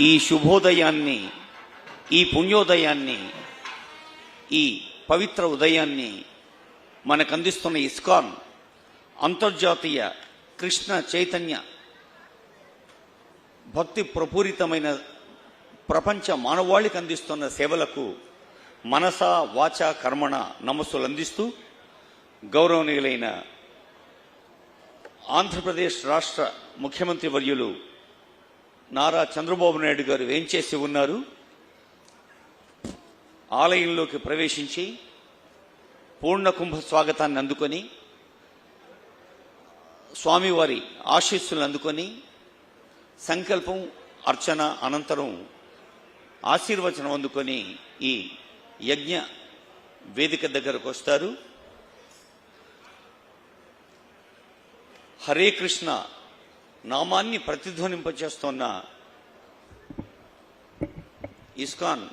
ఈ శుభోదయాన్ని, ఈ పుణ్యోదయాన్ని, ఈ పవిత్ర ఉదయాన్ని మనకందిస్తున్న ఇస్కాన్ అంతర్జాతీయ కృష్ణ చైతన్య భక్తి ప్రపూరితమైన ప్రపంచ మానవాళికి అందిస్తున్న సేవలకు మనస వాచ కర్మణ నమస్సులు అందిస్తూ గౌరవనీయులైన ఆంధ్రప్రదేశ్ రాష్ట్ర ముఖ్యమంత్రి వర్యులు నారా చంద్రబాబు నాయుడు గారు వేంచేసి ఉన్నారు. ఆలయంలోకి ప్రవేశించి పూర్ణ కుంభ స్వాగతాన్ని అందుకొని స్వామివారి ఆశీస్సులను అందుకొని సంకల్పం అర్చన అనంతరం ఆశీర్వచనం అందుకొని ఈ యజ్ఞ వేదిక దగ్గరకు వస్తారు. హరే కృష్ణ నామాన్ని ప్రతిధ్వనింపచేస్తున్న ఇస్కాన్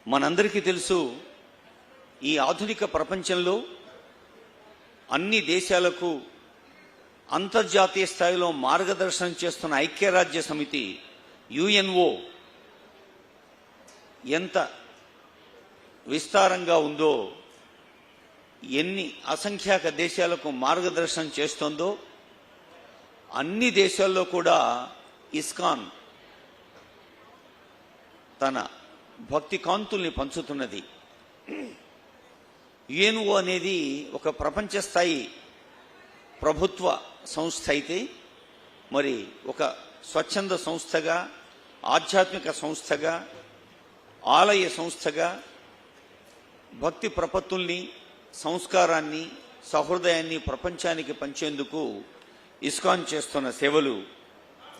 మనందరికీ తెలుసు, ఈ ఆధునిక ప్రపంచంలో అన్ని దేశాలకు అంతర్జాతీయ స్థాయిలో మార్గదర్శనం చేస్తున్న ఐక్యరాజ్య సమితి యుఎన్ఓ ఎంత విస్తారంగా ఉందో, ఎన్ని అసంఖ్యాక దేశాలకు మార్గదర్శనం చేస్తోందో, అన్ని దేశాల్లో కూడా ఇస్కాన్ తన భక్తి కాంతుల్ని పంచుతున్నది. యుఎన్ఓ అనేది ఒక ప్రపంచ స్థాయి ప్రభుత్వ సంస్థ అయితే, మరి ఒక స్వచ్ఛంద సంస్థగా, ఆధ్యాత్మిక సంస్థగా, ఆలయ సంస్థగా భక్తి ప్రపత్తుల్ని, సంస్కారాన్ని, సహృదయాన్ని ప్రపంచానికి పంచేందుకు ఇస్కాన్ చేస్తున్న సేవలు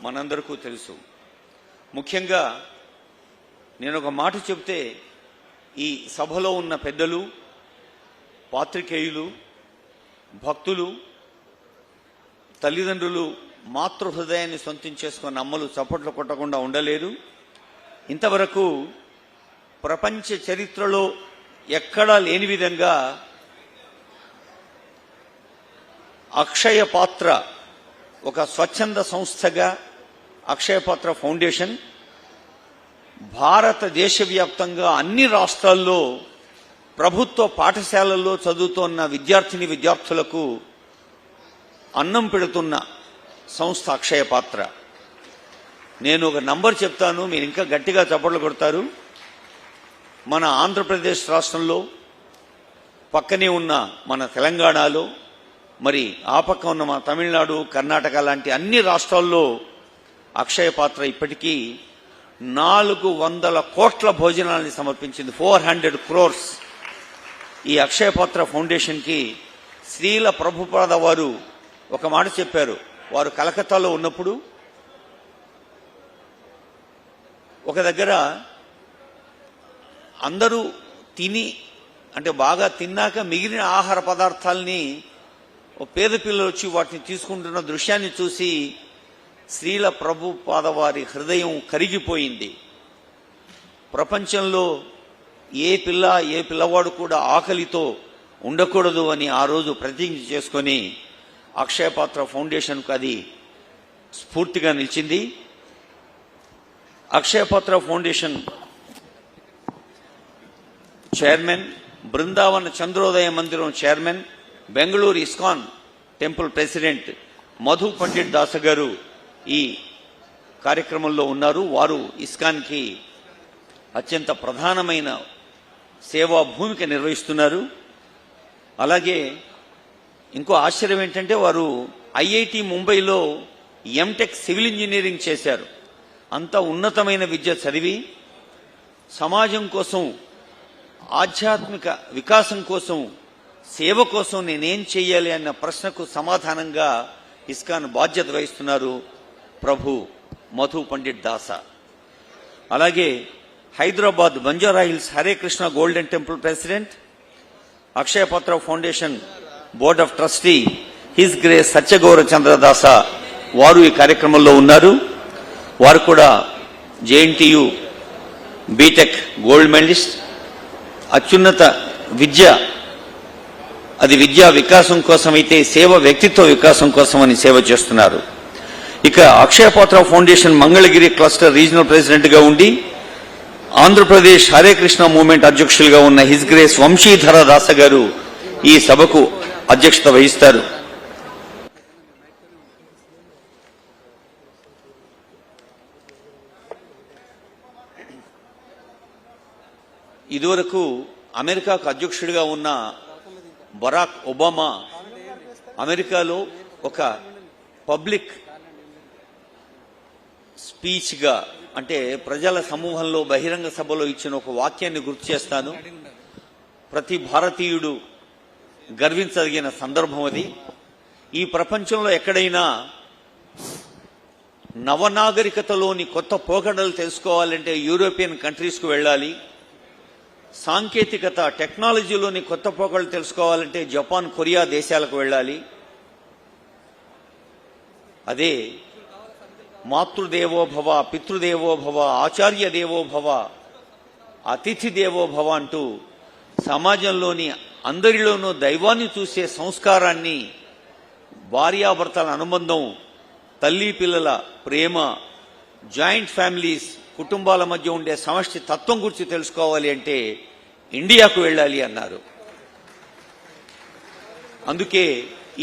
మనందరికీ తెలుసు. ముఖ్యంగా నేను ఒక మాట చెబితే, ఈ సభలో ఉన్న పెద్దలు, పాత్రికేయులు, భక్తులు, తల్లిదండ్రులు మాతృహృదయాన్ని సొంతం చేసుకున్న అమ్మలు చప్పట్లు కొట్టకుండా ఉండలేరు. ఇంతవరకు ప్రపంచ చరిత్రలో ఎక్కడా లేని విధంగా అక్షయ పాత్ర ఒక స్వచ్ఛంద సంస్థగా అక్షయ పాత్ర ఫౌండేషన్ భారతదేశ వ్యాప్తంగా అన్ని రాష్ట్రాల్లో ప్రభుత్వ పాఠశాలల్లో చదువుతున్న విద్యార్థిని విద్యార్థులకు అన్నం పెడుతున్న సంస్థ అక్షయ పాత్ర. నేను ఒక నంబర్ చెప్తాను, మీరు ఇంకా గట్టిగా చప్పట్లు కొడతారు. మన ఆంధ్రప్రదేశ్ రాష్ట్రంలో, పక్కనే ఉన్న మన తెలంగాణలో, మరి ఆ పక్క ఉన్న మన తమిళనాడు, కర్ణాటక లాంటి అన్ని రాష్ట్రాల్లో అక్షయ పాత్ర ఇప్పటికీ 400 కోట్ల భోజనాలని సమర్పించింది. 400 crores. ఈ అక్షయ పాత్ర ఫౌండేషన్కి శ్రీల ప్రభుపాద వారు ఒక మాట చెప్పారు. వారు కలకత్తాలో ఉన్నప్పుడు ఒక దగ్గర అందరూ తిని, అంటే బాగా తిన్నాక మిగిలిన ఆహార పదార్థాలని పేద పిల్లలు వచ్చి వాటిని తీసుకుంటున్న దృశ్యాన్ని చూసి శ్రీల ప్రభుపాద వారి హృదయం కరిగిపోయింది. ప్రపంచంలో ఏ పిల్లవాడు కూడా ఆకలితో ఉండకూడదు అని ఆ రోజు ప్రతిజ్ఞ చేసుకొని అక్షయ పాత్ర ఫౌండేషన్కు అది స్ఫూర్తిగా నిలిచింది. అక్షయ Patra foundation chairman, Brindavana Chandrodaya Mandiram chairman, Bengaluru ISKCON temple president Madhu Pandit Dasa గారు ఈ కార్యక్రమంలో ఉన్నారు. వారు ఇస్కాన్కి అత్యంత ప్రధానమైన సేవా భూమిక నిర్వహిస్తున్నారు. అలాగే ఇంకో ఆశ్చర్యం ఏంటంటే, వారు ఐఐటి ముంబైలో ఎంటెక్ సివిల్ ఇంజనీరింగ్ చేశారు. అంత ఉన్నతమైన విద్య చదివి సమాజం కోసం, ఆధ్యాత్మిక వికాసం కోసం, సేవ కోసం నేనేం చేయాలి అన్న ప్రశ్నకు సమాధానంగా ఇస్కాన్ బాధ్యత వహిస్తున్నారు ప్రభు మధు పండిట్ దాసా. అలాగే Hyderabad Banjara hills Hare Krishna golden temple president, Akshayapatra foundation board of trustee his grace Satyagaura Chandradasa వారు ఈ కార్యక్రమంలో ఉన్నారు. వారు కూడా జేఎన్టీయు బీటెక్ గోల్డ్ మెడలిస్ట్. అత్యున్నత విద్య అది విద్యా వికాసం కోసమైతే సేవ వ్యక్తిత్వ వికాసం కోసమని సేవ చేస్తున్నారు. ఇక Akshayapatra foundation Mangalagiri cluster regional president గా ఉండి ఆంధ్రప్రదేశ్ హరే కృష్ణ మూవ్మెంట్ అధ్యక్షులుగా ఉన్న హిస్ గ్రేస్ వంశీధర దాస గారు ఈ సభకు అధ్యక్షత వహిస్తారు. ఇదివరకు అమెరికాకు అధ్యక్షుడిగా ఉన్న బరాక్ ఒబామా అమెరికాలో ఒక పబ్లిక్ స్పీచ్గా అంటే ప్రజల సమూహంలో బహిరంగ సభలో ఇచ్చిన ఒక వాక్యాన్ని గుర్తు చేస్తాను. ప్రతి భారతీయుడు గర్వించదగిన సందర్భం అది. ఈ ప్రపంచంలో ఎక్కడైనా నవనాగరికతలోని కొత్త పోకడలు తెలుసుకోవాలంటే యూరోపియన్ కంట్రీస్కు వెళ్ళాలి. సాంకేతికత టెక్నాలజీలోని కొత్త పోకడలు తెలుసుకోవాలంటే జపాన్, కొరియా దేశాలకు వెళ్ళాలి. అదే మాతృదేవోభవ, పితృదేవోభవ, ఆచార్య దేవోభవ, అతిథి దేవోభవ అంటూ సమాజంలోని అందరిలోనూ దైవాన్ని చూసే సంస్కారాన్ని, భార్యాభర్తల అనుబంధం, తల్లి పిల్లల ప్రేమ, జాయింట్ ఫ్యామిలీస్ కుటుంబాల మధ్య ఉండే సమష్టి తత్వం గురించి తెలుసుకోవాలి అంటే ఇండియాకు వెళ్ళాలి అన్నారు. అందుకే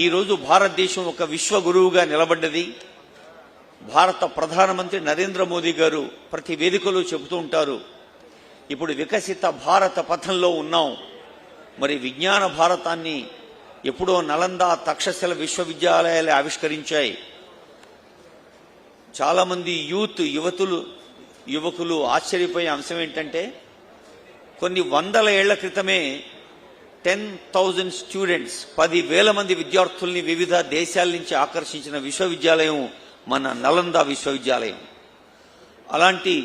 ఈరోజు భారతదేశం ఒక విశ్వ గురువుగా నిలబడ్డది. భారత ప్రధానమంత్రి నరేంద్ర మోదీ గారు ప్రతి వేదికలో చెబుతూ ఉంటారు, ఇప్పుడు వికసిత భారత పథంలో ఉన్నాం. మరి విజ్ఞాన భారతాన్ని ఎప్పుడో నలంద, తక్షశిల విశ్వవిద్యాలయాలు ఆవిష్కరించాయి. చాలా మంది యువకులు ఆశ్చర్యపోయే అంశం ఏంటంటే కొన్ని వందల ఏళ్ల క్రితమే 10,000 స్టూడెంట్స్ 10,000 మంది విద్యార్థుల్ని వివిధ దేశాల నుంచి ఆకర్షించిన విశ్వవిద్యాలయం మన నలంద విశ్వవిద్యాలయం. అలాంటి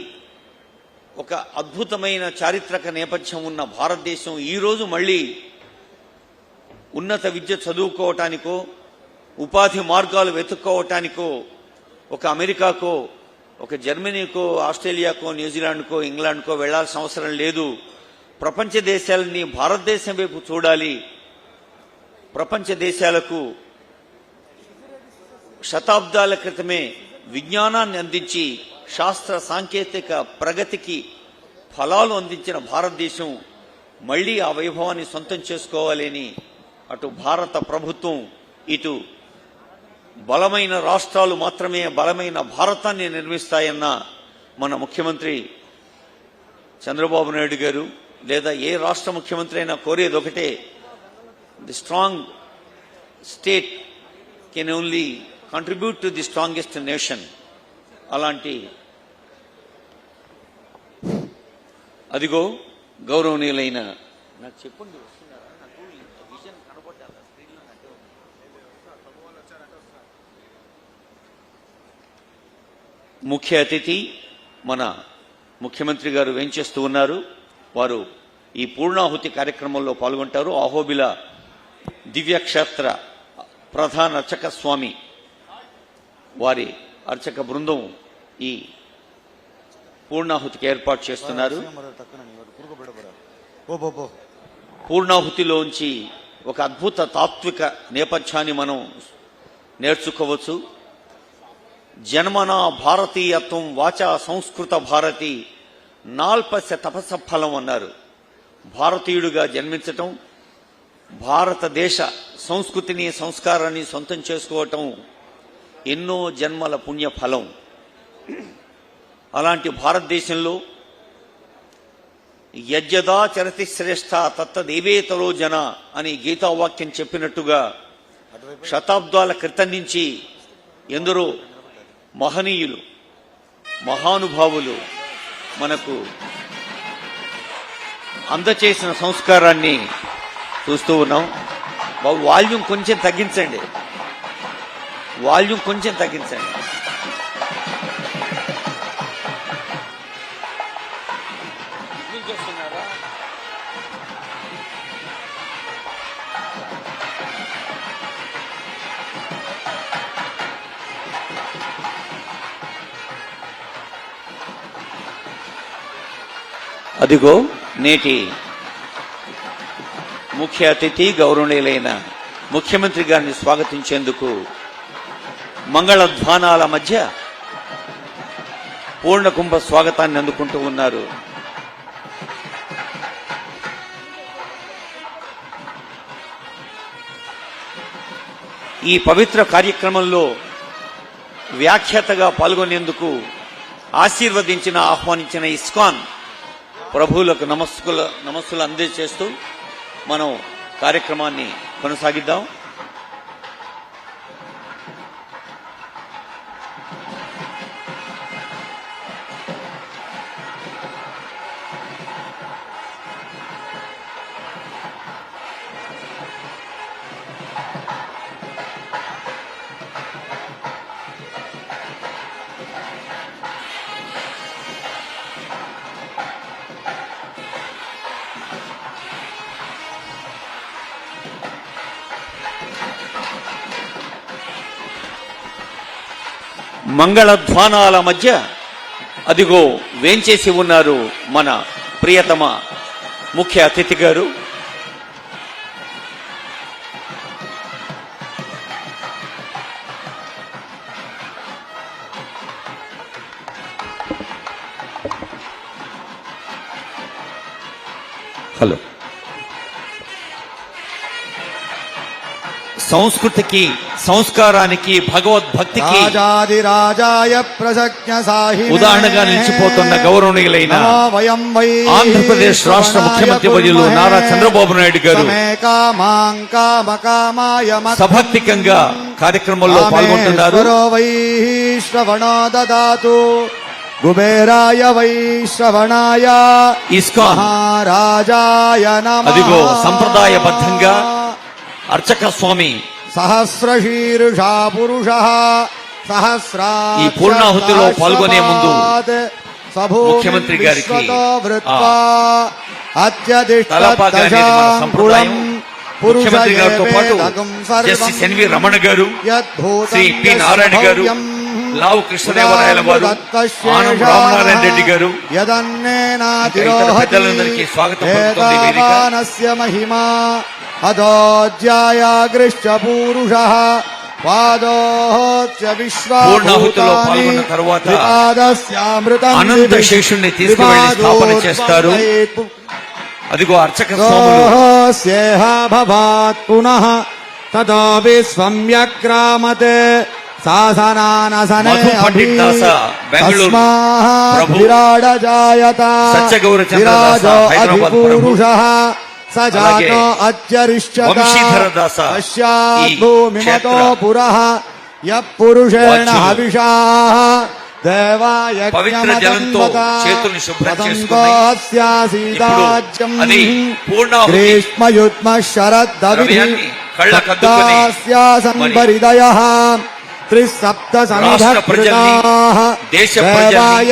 ఒక అద్భుతమైన చారిత్రక నేపథ్యం ఉన్న భారతదేశం ఈరోజు మళ్ళీ ఉన్నత విద్య చదువుకోవటానికో, ఉపాధి మార్గాలు వెతుక్కోవటానికో ఒక అమెరికాకో, ఒక జర్మనీకో, ఆస్ట్రేలియాకో, న్యూజిలాండ్కో, ఇంగ్లాండ్కో వెళ్లాల్సిన అవసరం లేదు. ప్రపంచ దేశాలని భారతదేశం వైపు చూడాలి. ప్రపంచ దేశాలకు శతాబ్దాల క్రితమే విజ్ఞానాన్ని అందించి శాస్త్ర సాంకేతిక ప్రగతికి ఫలాలు అందించిన భారతదేశం మళ్లీ ఆ వైభవాన్ని సొంతం చేసుకోవాలని అటు భారత ప్రభుత్వం, ఇటు బలమైన రాష్ట్రాలు మాత్రమే బలమైన భారతాన్ని నిర్మిస్తాయన్న మన ముఖ్యమంత్రి చంద్రబాబు నాయుడు గారు, లేదా ఏ రాష్ట్ర ముఖ్యమంత్రి అయినా కోరేది ఒకటే, the strong state can only contribute to the strongest nation. అలాంటి అదిగో గౌరవనీయులైన నాకు చెప్పండి ముఖ్య అతిథి మన ముఖ్యమంత్రి గారు వేంచేస్తూ ఉన్నారు. వారు ఈ పూర్ణాహుతి కార్యక్రమంలో పాల్గొంటారు. అహోబిల దివ్యక్షేత్ర ప్రధాన అర్చక స్వామి వారి అర్చక బృందం ఈ పూర్ణాహుతికి ఏర్పాటు చేస్తున్నారు. పూర్ణాహుతిలోంచి ఒక అద్భుత తాత్విక నేపథ్యాన్ని మనం నేర్చుకోవచ్చు. జన్మనా భారతీయత్వం వాచా సంస్కృత భారతి నాల్పస్య తపస్స ఫలం అన్నారు. భారతీయుడిగా జన్మించటం, భారతదేశ సంస్కృతిని సంస్కారాన్ని సొంతం చేసుకోవటం ఎన్నో జన్మల పుణ్య ఫలం. అలాంటి భారతదేశంలో యజ్జదా చరతి శ్రేష్ఠ తత్తదేవేతరో జన అని గీతావాక్యం చెప్పినట్టుగా శతాబ్దాల క్రితం నుంచి ఎందరో మహనీయులు, మహానుభావులు మనకు అందచేసిన సంస్కారాన్ని చూస్తూ ఉన్నాం. వాల్యూమ్ కొంచెం తగ్గించండి. వాల్యూమ్ కొంచెం తగ్గించండి. అదిగో నేటి ముఖ్య అతిథి గౌరవనీయులైన ముఖ్యమంత్రి గారిని స్వాగతించేందుకు మంగళధ్వానాల మధ్య పూర్ణకుంభ స్వాగతాన్ని అందుకుంటూ ఉన్నారు. ఈ పవిత్ర కార్యక్రమంలో వ్యాఖ్యాతగా పాల్గొనేందుకు ఆహ్వానించిన ఇస్కాన్ ప్రభువులకు నమస్సులు అందజేస్తూ మనం కార్యక్రమాన్ని కొనసాగిద్దాం. మంగళధ్వానాల మధ్య అదిగో వేంచేసి ఉన్నారు మన ప్రియతమ ముఖ్య అతిథి గారు. హలో. సంస్కృతికి, సంస్కారానికి, భగవద్భక్తికి ఉదాహరణగా నిలిచిపోతున్న గౌరవనీయులైన ఆంధ్రప్రదేశ్ రాష్ట్ర ముఖ్యమంత్రి వర్యులు నారా చంద్రబాబు నాయుడు గారు సభక్తికంగా కార్యక్రమంలో పాల్గొంటున్నారు. కుబేరాయ వైశ్రవణాయ ఇస్కాన్ అదిగో సంప్రదాయబద్ధంగా అర్చక స్వామి సహస్రశీర్షా పురుష సహస్రా ఈ పూర్ణాహుతిలో పాల్గొనే ముందు ముఖ్యమంత్రి గారికి ముఖ్యమంత్రి గారితో పాటు జస్టిస్ ఎన్వి రమణ గారు, శ్రీ పి నారాయణ గారు, లావు కృష్ణదేవరాయల వారు, ఆనం రామనారాయణ రెడ్డి గారు, పెద్దలందరికీ స్వాగతం పలుకుతోంది మహిమా అదోజ్యాయాగృష్ట పూరుషః పాదోచ్య పూర్ణాహుతిలో పాల్గొన్న తరువాత అనంత శేషుణ్ణి తీసుకువెళ్లి స్థాపన చేస్తారు. అదిగో అర్చక భవాత్ పునః తదో విస్వమ్యక్రామతే శాసనానసనే విరాడజాయత విరాజో అధిపూరుషః సజాతో అత్యరిష్యత పశ్చాద్భూమిమతో పురః యఃపురుషేణ హవిషా పవిత్ర జలంతో చేతుల్ని శుభ్రం చేసుకుని గ్రీష్మయుగ్మ శరద్దవిః త్రిసప్త సమిధః దేశ ప్రజల్ని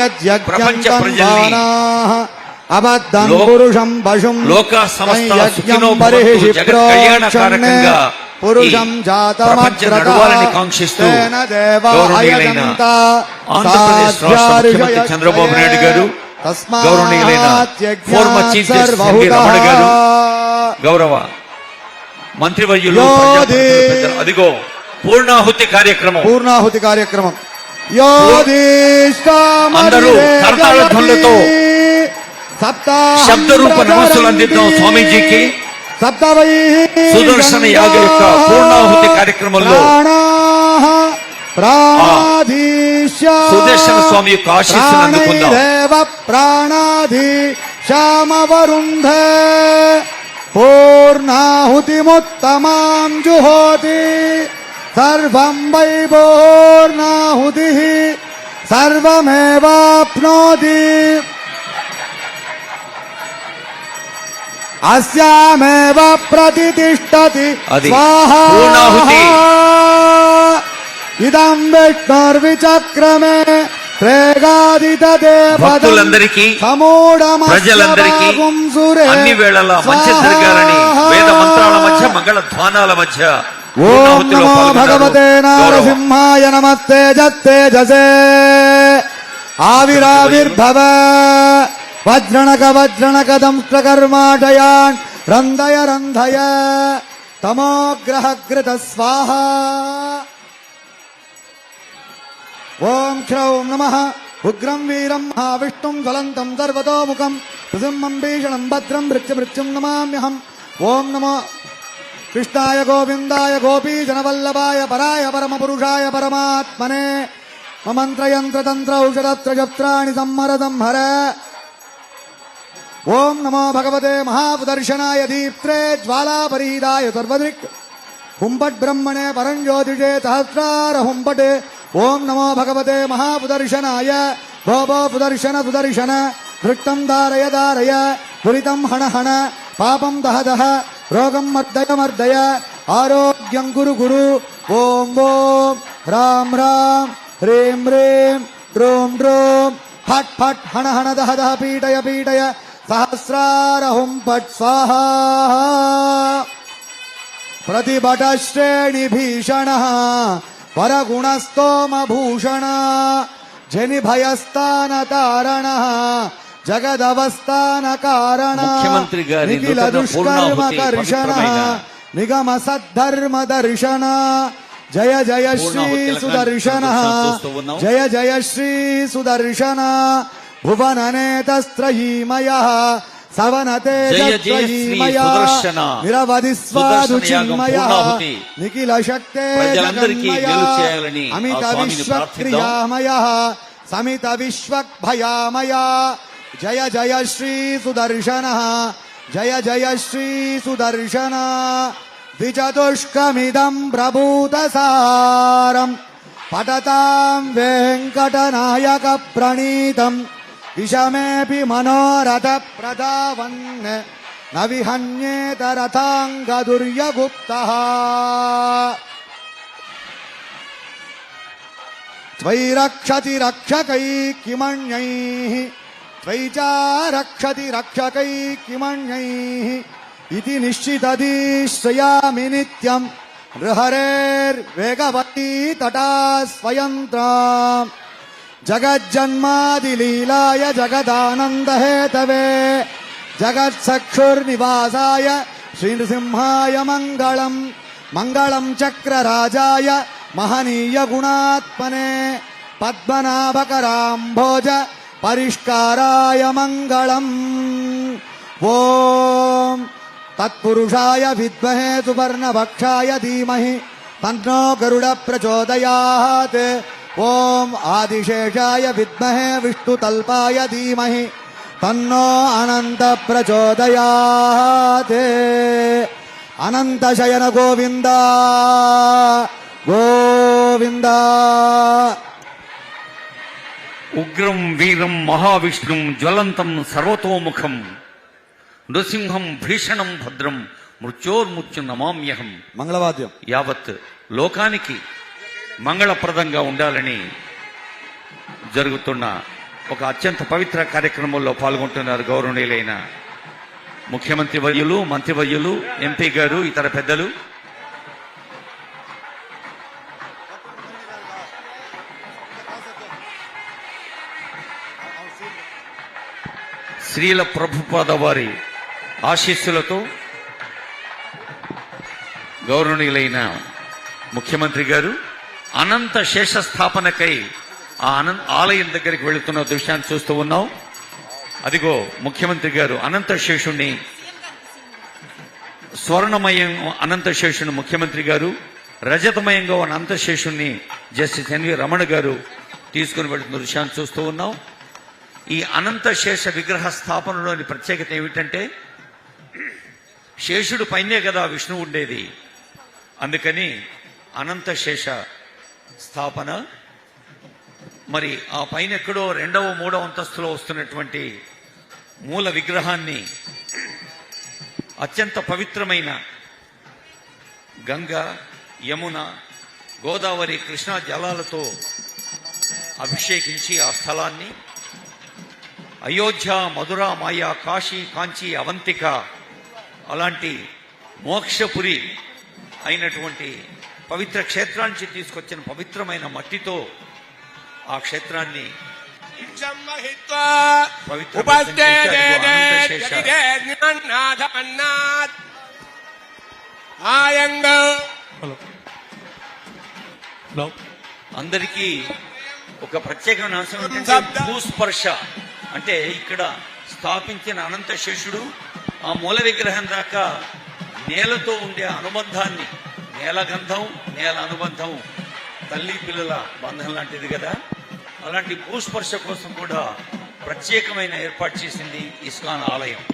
అబద్ధం పురుషం పశుం లోక సమస్త సుఖినో భవంతు జగత్ కళ్యాణకారకంగా పురుషం నడవాలని కాంక్షిస్తూ గౌరవనీయులైన ఆంధ్రప్రదేశ్ రాష్ట్ర ముఖ్యమంత్రి చంద్రబాబు నాయుడు గారు, గౌరవనీయులైన former chief justice NV Ramana గారు, గౌరవ మంత్రివర్యులు, అదిగో పూర్ణాహుతి కార్యక్రమం అందరూ కర్తాళ ధ్వనులతో శబ్ద రూప నమస్సులు అందిద్దాం స్వామీజీకి. సుదర్శన యాగ యొక్క పూర్ణాహుతి కార్యక్రమంలో సుదర్శన స్వామి యొక్క ఆశీస్సులు అందుకుందాం. ప్రాణాధీశామవరుంధే పూర్ణాహుతిముత్తమాం జుహోతి సర్వం వై పూర్ణాహుతిః సర్వమేవాప్నోతి అస్యామేవ ప్రతిష్ఠతి స్వాహా ఇదం విష్ణుర్విచక్రమే భక్తులందరికీ ప్రజలందరికీ అన్ని వేళలా మంచి జరగాలని వేద మంత్రాల మధ్య మంగళ ధ్వానాల మధ్య ఓం నమో భగవతే నారసింహాయ నమస్తే జత్తేజసే ఆవిరావిర్భవ వజ్రణక దంష్ట్రకర్మాటయాన్ రంధయ తమోగ్రహకృత స్వాహ ఓం క్షౌం నమః ఉగ్రం వీరం మహావిష్ణుం జ్వలంతం సర్వతోముఖం నృసింహం భీషణం భద్రం మృత్యుం నమామ్యహం. ఓం నమో కృష్ణాయ గోవిందాయ గోపీజనవల్లభాయ పరాయ పరమపురుషాయ పరమాత్మనే మంత్రయంత్రతంత్ర ఔషధత్రజప్త్రాణి సంహర. ఓం నమో భగవతే మహాపుదర్శనాయ దీప్త్రే జ్వాలాపరీదాయ సర్వదృక్ హుంపట్ బ్రహ్మణే పరంజ్యోతిషే సహస్రార హుంపటే. ఓం నమో భగవతే మహాపుదర్శనాయ భోభో పుదర్శన సుదర్శన దృష్టం దారయ దురితం హణ పాపం దహ రోగం మర్దయ ఆరోగ్యం గురు. ఓం ఓం రాం హ్రీం డ్రోం ఫట్ హణ దహ పీటయ సహస్రార హుంపట్ స్వాహా. ప్రతిభట శ్రేణి భీషణ పరగుణస్తోమ భూషణ జని భయస్థాన తారణ జగదవస్థాన కారణ ముఖ్యమంత్రి గారి నిఖిల దుష్కర్మ కర్షణ నిగమ సద్ధర్మ దర్శన జయ జయ శ్రీ సుదర్శన జయ శ్రీ సుదర్శన భువన నేతస్త్రయీమయ సవనతే నిరవధి స్వాదు చిన్మయ నిఖిల శక్తే అమిత విశ్వక్రియామయ సమిత విశ్వభయామయ జయ జయ శ్రీ సుదర్శన జయ శ్రీ సుదర్శన. ద్విచతుష్కమిదం ప్రభూతసారం పఠతాం వెంకటనాయక ప్రణీతం విషమేపి మనోరథ ప్రధావన్ న విహన్యేత రథాంగదుర్యగుప్తః. త్వయి రక్షతి రక్షకై కిమణ్యైః త్వయి చ రక్షతి రక్షకై కిమణ్యైః ఇతి నిశ్చితదీశ్రయామి నిత్యం నృహరేర్వేగవతీ తటా స్వయంత్రాం. జగజ్జన్మాదిలీలాయ జగదానందహేతవే జగత్సక్షుర్నివాసాయ శ్రీనృసింహాయ మంగళం చక్రరాజాయ మహనీయ గుణాత్మనే పద్మనాభకరాంభోజ పరిష్కారాయ మంగళం. ఓం తత్పురుషాయ విద్మహే సువర్ణభక్షాయ ధీమహి తన్నో గరుడ ప్రచోదయాత్. ఓం ఆదిశేషాయ విద్మహే విష్ణుతల్పాయ ధీమహి తన్నో అనంత ప్రచోదయాత్. అనంతశయన గోవింద గోవింద. ఉగ్రం వీరం మహావిష్ణుం జ్వలంతం సర్వతోముఖం నృసింహం భీషణం భద్రం మృత్యోర్ముత్యు నమామ్యహం. మంగళవాద్యం యావత్ లోకానికి మంగళప్రదంగా ఉండాలని జరుగుతున్న ఒక అత్యంత పవిత్ర కార్యక్రమంలో పాల్గొంటున్నారు గౌరవనీయులైన ముఖ్యమంత్రి వర్యులు, మంత్రివర్యులు, ఎంపీ గారు, ఇతర పెద్దలు. శ్రీల ప్రభుపాద వారి ఆశీస్సులతో గౌరవనీయులైన ముఖ్యమంత్రి గారు అనంత శేష స్థాపనకై ఆ ఆలయం దగ్గరికి వెళుతున్న దృశ్యాన్ని చూస్తూ ఉన్నాం. అదిగో ముఖ్యమంత్రి గారు అనంత శేషుణ్ణి, స్వర్ణమయం అనంత శేషుని ముఖ్యమంత్రి గారు, రజతమయంగా ఉన్న అనంత శేషుణ్ణి జస్టిస్ ఎన్వి రమణ గారు తీసుకుని వెళుతున్న దృశ్యాన్ని చూస్తూ ఉన్నాం. ఈ అనంత శేష విగ్రహ స్థాపనలోని ప్రత్యేకత ఏమిటంటే శేషుడు పైనే కదా విష్ణువు ఉండేది. అందుకని అనంత శేష స్థాపన. మరి ఆ పైన ఎక్కడో 2వ 3వ అంతస్తులో వస్తున్నటువంటి మూల విగ్రహాన్ని అత్యంత పవిత్రమైన గంగ, యమున, గోదావరి కృష్ణా జలాలతో అభిషేకించి ఆ స్థలాన్ని అయోధ్య, మధుర, మాయా, కాశీ, కాంచి, అవంతిక అలాంటి మోక్షపురి అయినటువంటి పవిత్ర క్షేత్రానికి తీసుకొచ్చిన పవిత్రమైన మట్టితో ఆ క్షేత్రాన్ని అందరికీ ఒక ప్రత్యేకమైన అంశం ఏంటంటే భూస్పర్శ. అంటే ఇక్కడ స్థాపించిన అనంత శేషుడు ఆ మూల విగ్రహం దాకా నేలతో ఉండే అనుబంధాన్ని, నేల గంధం, నేల అనుబంధం తల్లి పిల్లల బంధం లాంటిది కదా, అలాంటి భూస్పర్శ కోసం కూడా ప్రత్యేకమైన ఏర్పాటు చేసింది ఇస్కాన్ ఆలయం.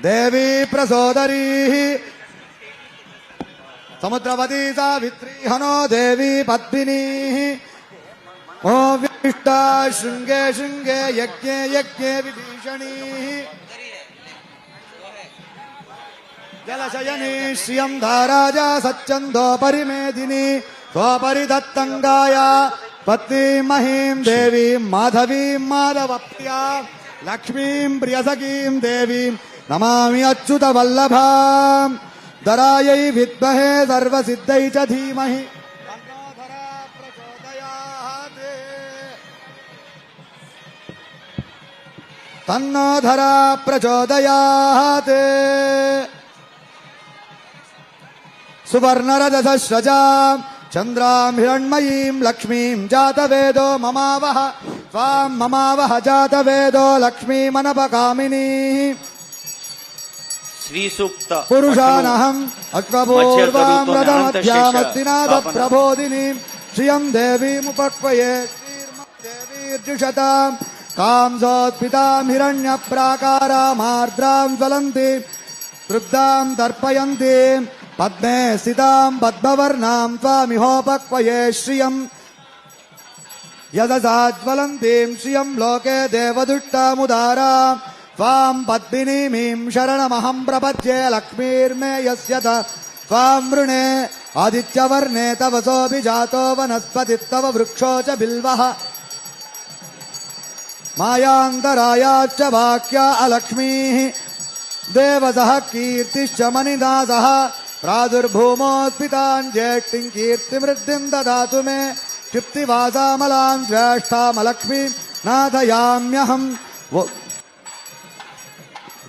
దేవీ ప్రసోదరీ సముద్రవతీ సావిత్రీ హనో దేవీ పద్మినీ ఓ విష్ట శృంగే శృంగే యజ్ఞే యజ్ఞే విభీషణీ జలశయనీ శ్రియం ధారాజా సచ్చందో పరిమేదిని స్వపరి దత్తంగాయ పత్నీం మహీం దేవీం మాధవీం మాధవప్రియా లక్ష్మీం ప్రియసఖీం దేవీం నమామి అచ్యుత వల్లభాం దరాయై విద్మహే సర్వసిద్ధై చ ధీమహి తన్నో ధరా ప్రచోదయాత్. సువర్ణరజసస్రజాం చంద్రాం హిరణ్మయీం లక్ష్మీం జాతవేదో మమావహ త్వాం మమావహ జాతవేదో లక్ష్మీమనపకామినీ శ్రీ సూక్త పురుషానహం అశ్వపూర్వాం రథమధ్యామస్తినాథ ప్రబోధినీం శ్రియం దేవీముపక్వయే శ్రీర్దేవీర్జుషతాం కాంసోత్పితాం హిరణ్య ప్రాకారామార్ద్రాం జ్వలంతి తృప్తాం తర్పయంతీం పద్మే స్థితాం పద్మవర్ణాం త్వామిహోపక్వయే శ్రియం యదసాజ్వలంతీం శ్రియం లోకే దేవదుష్టాముదారాం త్వాం పద్మినీమీం శరణమహం ప్రపద్యే లక్ష్మీర్మే యస్య త్వాం వృణే ఆదిత్యవర్ణే తవ సోభిజాతో వనస్పతిస్తవ వృక్షో చ బిల్వః మాయాంతరాయాచ్చ వాక్యా అలక్ష్మీః దేవసః కీర్తిశ్చ మణిదాసః ప్రాదుర్భూమోత్పితాన్ జ్యేష్ఠిం కీర్తిమృద్ధిం దదాతు మే క్షిప్తివాసామలాం జ్యేష్ఠామలక్ష్మీం నాథయామ్యహం.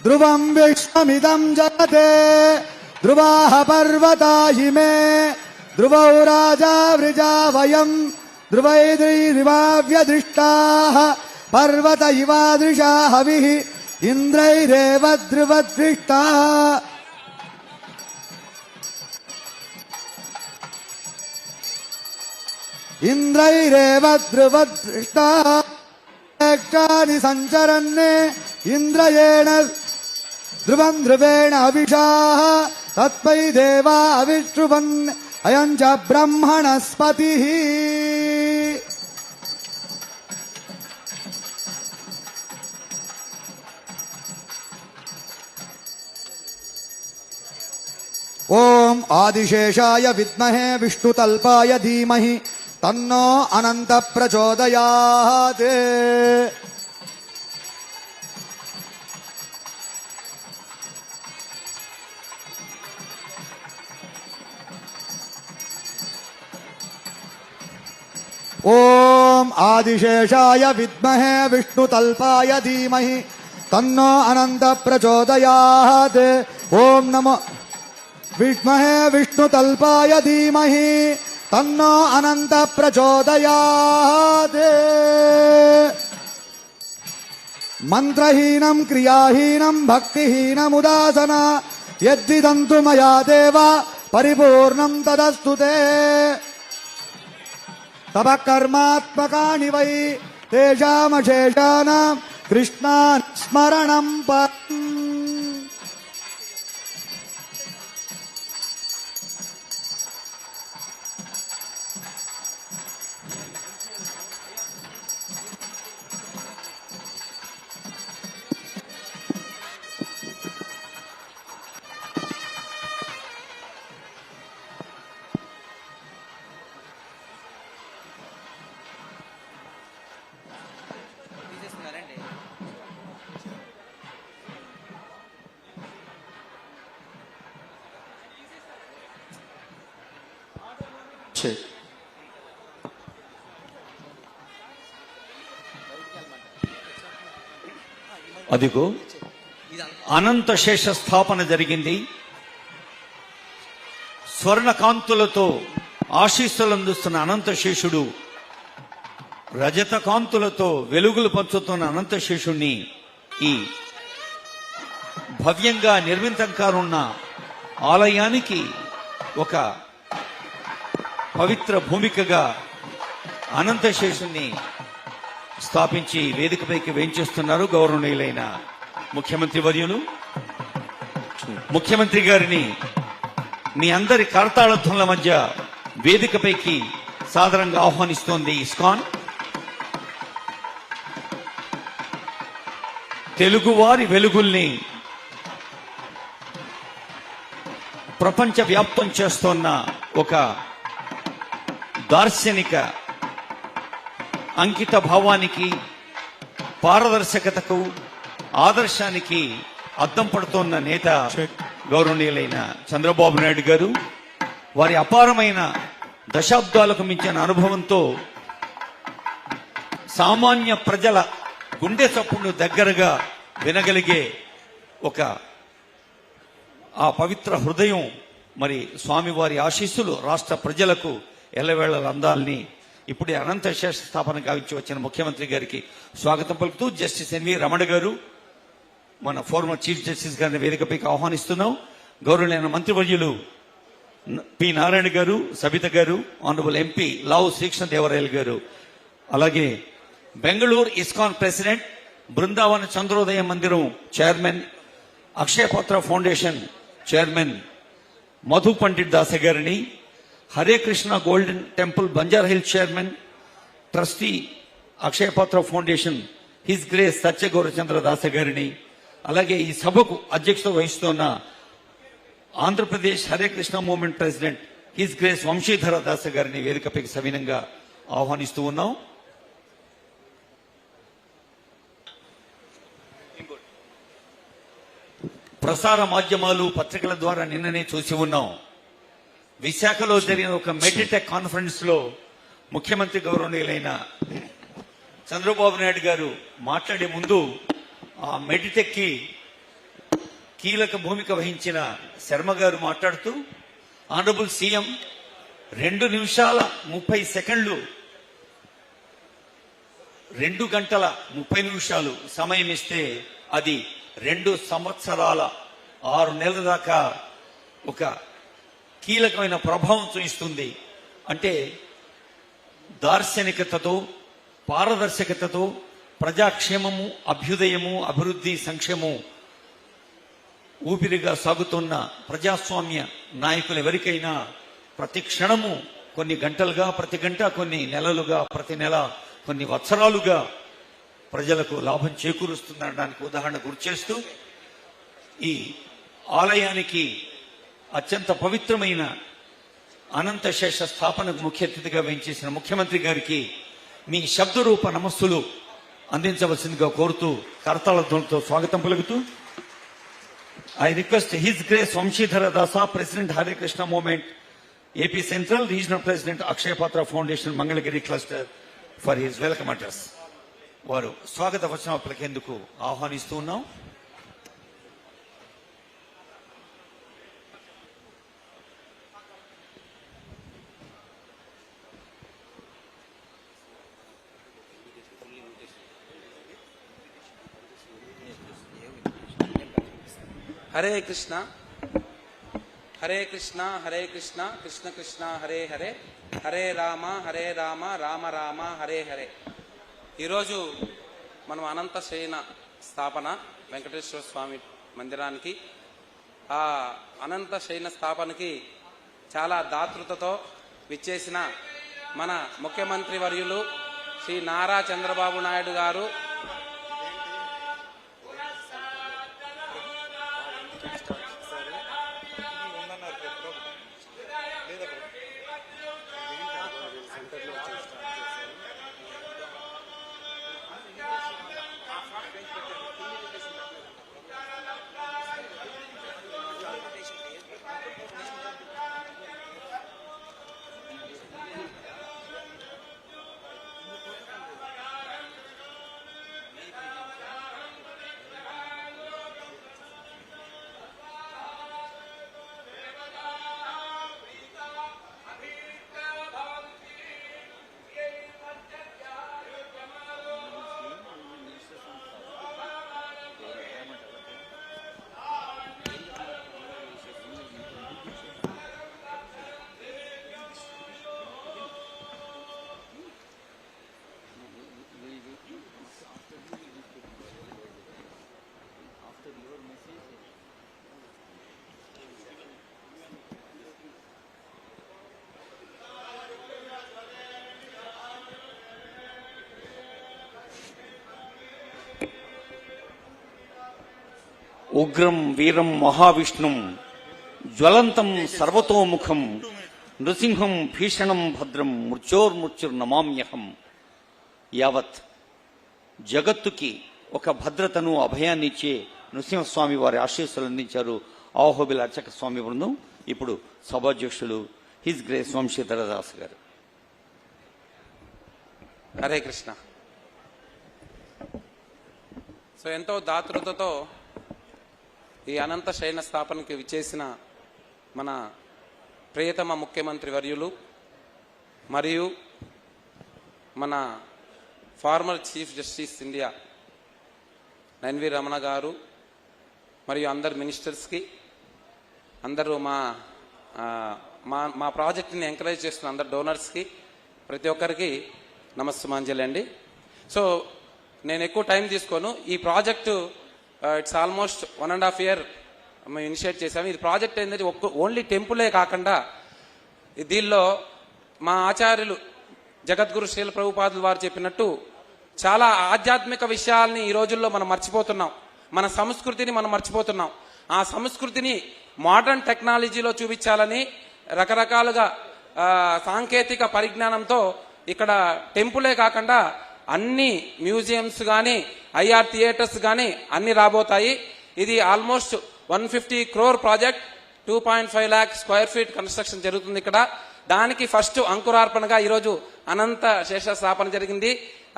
ధ్రువం విశ్వమిదం జగతే ధ్రువాః పర్వతా హిమే ధ్రువౌ రాజా వృజా వయం ధ్రువైర్దివావ్యదృష్టాః పర్వత ఇవాదృశా హవిః ఇంద్రైరేవ ధ్రువదృష్టాః. ఇంద్రైరేవ ధ్రువదృష్టాః క్షాని సంచరన్నే ఇంద్రయేణ ధ్రువం ధ్రువేణ అవిషాః తత్పై దేవా అవిష్ఠువన్ అయం చ బ్రహ్మణస్పతిః. ఓం ఆదిశేషాయ విద్మహే విష్ణుతల్పాయ ధీమహి తన్నో అనంత ప్రచోదయాత్. ఓం ఆదిశేషాయ విద్మహే విష్ణుతల్పాయ ధీమహి తన్నో అనంత ప్రచోదయాత్. ఓం నమో విద్మహే విష్ణుతల్పాయ ధీమహి తన్నో అనంత ప్రచోదయాత్. మంత్రహీనం క్రియాహీనం భక్తిహీనముదాసన యద్విదంతు మయా దేవ పరిపూర్ణం తదస్తుతే. తవ కర్మాత్మకాని వై తేషామశేషానాం కృష్ణాన్ స్మరణం పరం. అదిగో అనంత శేష స్థాపన జరిగింది. స్వర్ణకాంతులతో ఆశీస్సులు అందిస్తున్న అనంత శేషుడు, రజత కాంతులతో వెలుగులు పంచుతున్న అనంత శేషుణ్ణి ఈ భవ్యంగా నిర్మితం కానున్న ఆలయానికి ఒక పవిత్ర భూమికగా అనంత శేషుణ్ణి స్థాపించి వేదికపైకి వేంచేస్తున్నారు గౌరవనీయులైన ముఖ్యమంత్రి వర్యులు. ముఖ్యమంత్రి గారిని మీ అందరి కరతాళధ్వనుల మధ్య వేదికపైకి సాదరంగా ఆహ్వానిస్తోంది ఇస్కాన్. తెలుగువారి వెలుగుల్ని ప్రపంచ వ్యాప్తం చేస్తోన్న ఒక దార్శనిక అంకిత భావానికి, పారదర్శకతకు, ఆదర్శానికి అద్దం పడుతోన్న నేత గౌరవనీయులైన చంద్రబాబు నాయుడు గారు. వారి అపారమైన దశాబ్దాలకు మించిన అనుభవంతో సామాన్య ప్రజల గుండె చప్పుడును దగ్గరగా వినగలిగే ఒక ఆ పవిత్ర హృదయం, మరి స్వామివారి ఆశీస్సులు రాష్ట్ర ప్రజలకు ఎల్లవేళల అందాలని ఇప్పుడే అనంత శేష స్థాపన గావించి వచ్చిన ముఖ్యమంత్రి గారికి స్వాగతం పలుకుతూ జస్టిస్ ఎన్వి రమణ గారు, మన ఫార్మర్ చీఫ్ జస్టిస్ గారిని వేదికపైకి ఆహ్వానిస్తున్నాం. గౌరవనీయ మంత్రివర్యులు పి నారాయణ గారు, సబిత గారు, ఆనరబుల్ ఎంపీ లావు శ్రీకృష్ణదేవరాయలు గారు, అలాగే Bengaluru ISKCON president, Brindavana Chandrodaya Mandiram chairman, Akshayapatra foundation chairman Madhu Pandit Dasa గారిని, Hare Krishna golden temple Banjara hills chairman, trustee Akshayapatra foundation his grace Satyagaurachandra Dasa గారిని, అలాగే ఈ సభకు అధ్యక్షత వహిస్తున్న Andhra Pradesh Hare Krishna movement president his grace Vamsidhara Dasa గారిని వేదికపైకి సవినంగా ఆహ్వానిస్తూ ఉన్నాం. ప్రసార మాధ్యమాలు, పత్రికల ద్వారా నిన్ననే చూసి ఉన్నాం. విశాఖలో జరిగిన ఒక మెడిటెక్ కాన్ఫరెన్స్ లో ముఖ్యమంత్రి గౌరవనీయులైన చంద్రబాబు నాయుడు గారు మాట్లాడే ముందు ఆ మెడిటెక్ కి కీలక భూమిక వహించిన శర్మ గారు మాట్లాడుతూ, ఆనరబుల్ సీఎం 2 నిమిషాల 30 సెకండ్లు 2 గంటల 30 నిమిషాలు సమయం ఇస్తే అది 2 సంవత్సరాల 6 నెలల దాకా ఒక కీలకమైన ప్రభావం చూపిస్తుంది. అంటే దార్శనికతతో, పారదర్శకతతో ప్రజాక్షేమము, అభ్యుదయము, అభివృద్ధి, సంక్షేమం ఊపిరిగా సాగుతున్న ప్రజాస్వామ్య నాయకులు ఎవరికైనా ప్రతి క్షణము కొన్ని గంటలుగా, ప్రతి గంట కొన్ని నెలలుగా, ప్రతి నెల కొన్ని వత్సరాలుగా ప్రజలకు లాభం చేకూరుస్తుందనడానికి ఉదాహరణ గుర్తు చేస్తూ, ఈ ఆలయానికి అత్యంత పవిత్రమైన అనంత శేష స్థాపనకు ముఖ్య అతిథిగా వేయించేసిన ముఖ్యమంత్రి గారికి మీ శబ్దరూప నమస్సులు అందించవలసిందిగా కోరుతూ కరతాళధ్వనులతో స్వాగతం పలుకుతూ, I request His Grace Vamshidhara Dasa, President Hare Krishna Movement, AP Central, Regional President Akshaya Patra Foundation, Mangalagiri Cluster, for his welcome address. వారు స్వాగత వచనం పలికేందుకు ఆహ్వానిస్తూ ఉన్నాం. హరే కృష్ణ హరే కృష్ణ హరే కృష్ణ కృష్ణ కృష్ణ హరే హరే హరే రామ రామ రామ హరే హరే. ఈరోజు మనం అనంత శయన స్థాపన వెంకటేశ్వర స్వామి మందిరానికి, ఆ అనంత శయన స్థాపనకి చాలా దాతృతతో విచ్చేసిన మన ముఖ్యమంత్రి వర్యులు శ్రీ నారా చంద్రబాబు నాయుడు గారు ఉగ్రం వీరం మహావిష్ణుం జ్వలంతం సర్వతోముఖం నృసింహం భీషణం భద్రం మృత్యోర్మృత్యుర్నమామ్యహం. యావత్ జగత్తుకి ఒక భద్రతను అభయాన్ని ఇచ్చే నృసింహస్వామి వారి ఆశీస్సులు అందించారు ఆహోబిల అర్చక స్వామి బృందం. ఇప్పుడు సభాధ్యక్షులు హిజ్ గ్రేస్ వంశీధరదాస్ గారు. హరే కృష్ణ. సో ఎంతో దాతృతతో ఈ అనంత శయన స్థాపనకి విచ్చేసిన మన ప్రియతమ ముఖ్యమంత్రి వర్యులు మరియు మన former chief justice India NV Ramana గారు మరియు అందరు మినిస్టర్స్కి, అందరూ మా ప్రాజెక్ట్ని ఎంకరేజ్ చేస్తున్న అందరు డోనర్స్కి, ప్రతి ఒక్కరికి నమస్సుమాంజలి అండి. సో నేను ఎక్కువ టైం తీసుకోను. ఈ ప్రాజెక్టు ఇట్స్ ఆల్మోస్ట్ 1.5 year మేము ఇనిషియేట్ చేసాము. ఇది ప్రాజెక్ట్ ఏంటంటే ఓన్లీ టెంపులే కాకుండా దీనిలో మా ఆచార్యులు జగద్గురు శ్రీల ప్రభుపాదులు వారు చెప్పినట్టు చాలా ఆధ్యాత్మిక విషయాల్ని ఈ రోజుల్లో మనం మర్చిపోతున్నాం. మన సంస్కృతిని మనం మర్చిపోతున్నాం. ఆ సంస్కృతిని మోడర్న్ టెక్నాలజీలో చూపించాలని రకరకాలుగా సాంకేతిక పరిజ్ఞానంతో ఇక్కడ టెంపులే కాకుండా అన్ని మ్యూజియంస్ కానీ ఐఆర్ థియేటర్స్ కానీ అన్ని రాబోతాయి. ఇది almost 150 crore project, 2.5 lakh square feet construction జరుగుతుంది ఇక్కడ. దానికి ఫస్ట్ అంకురార్పణగా ఈరోజు అనంత శేష స్థాపన జరిగింది.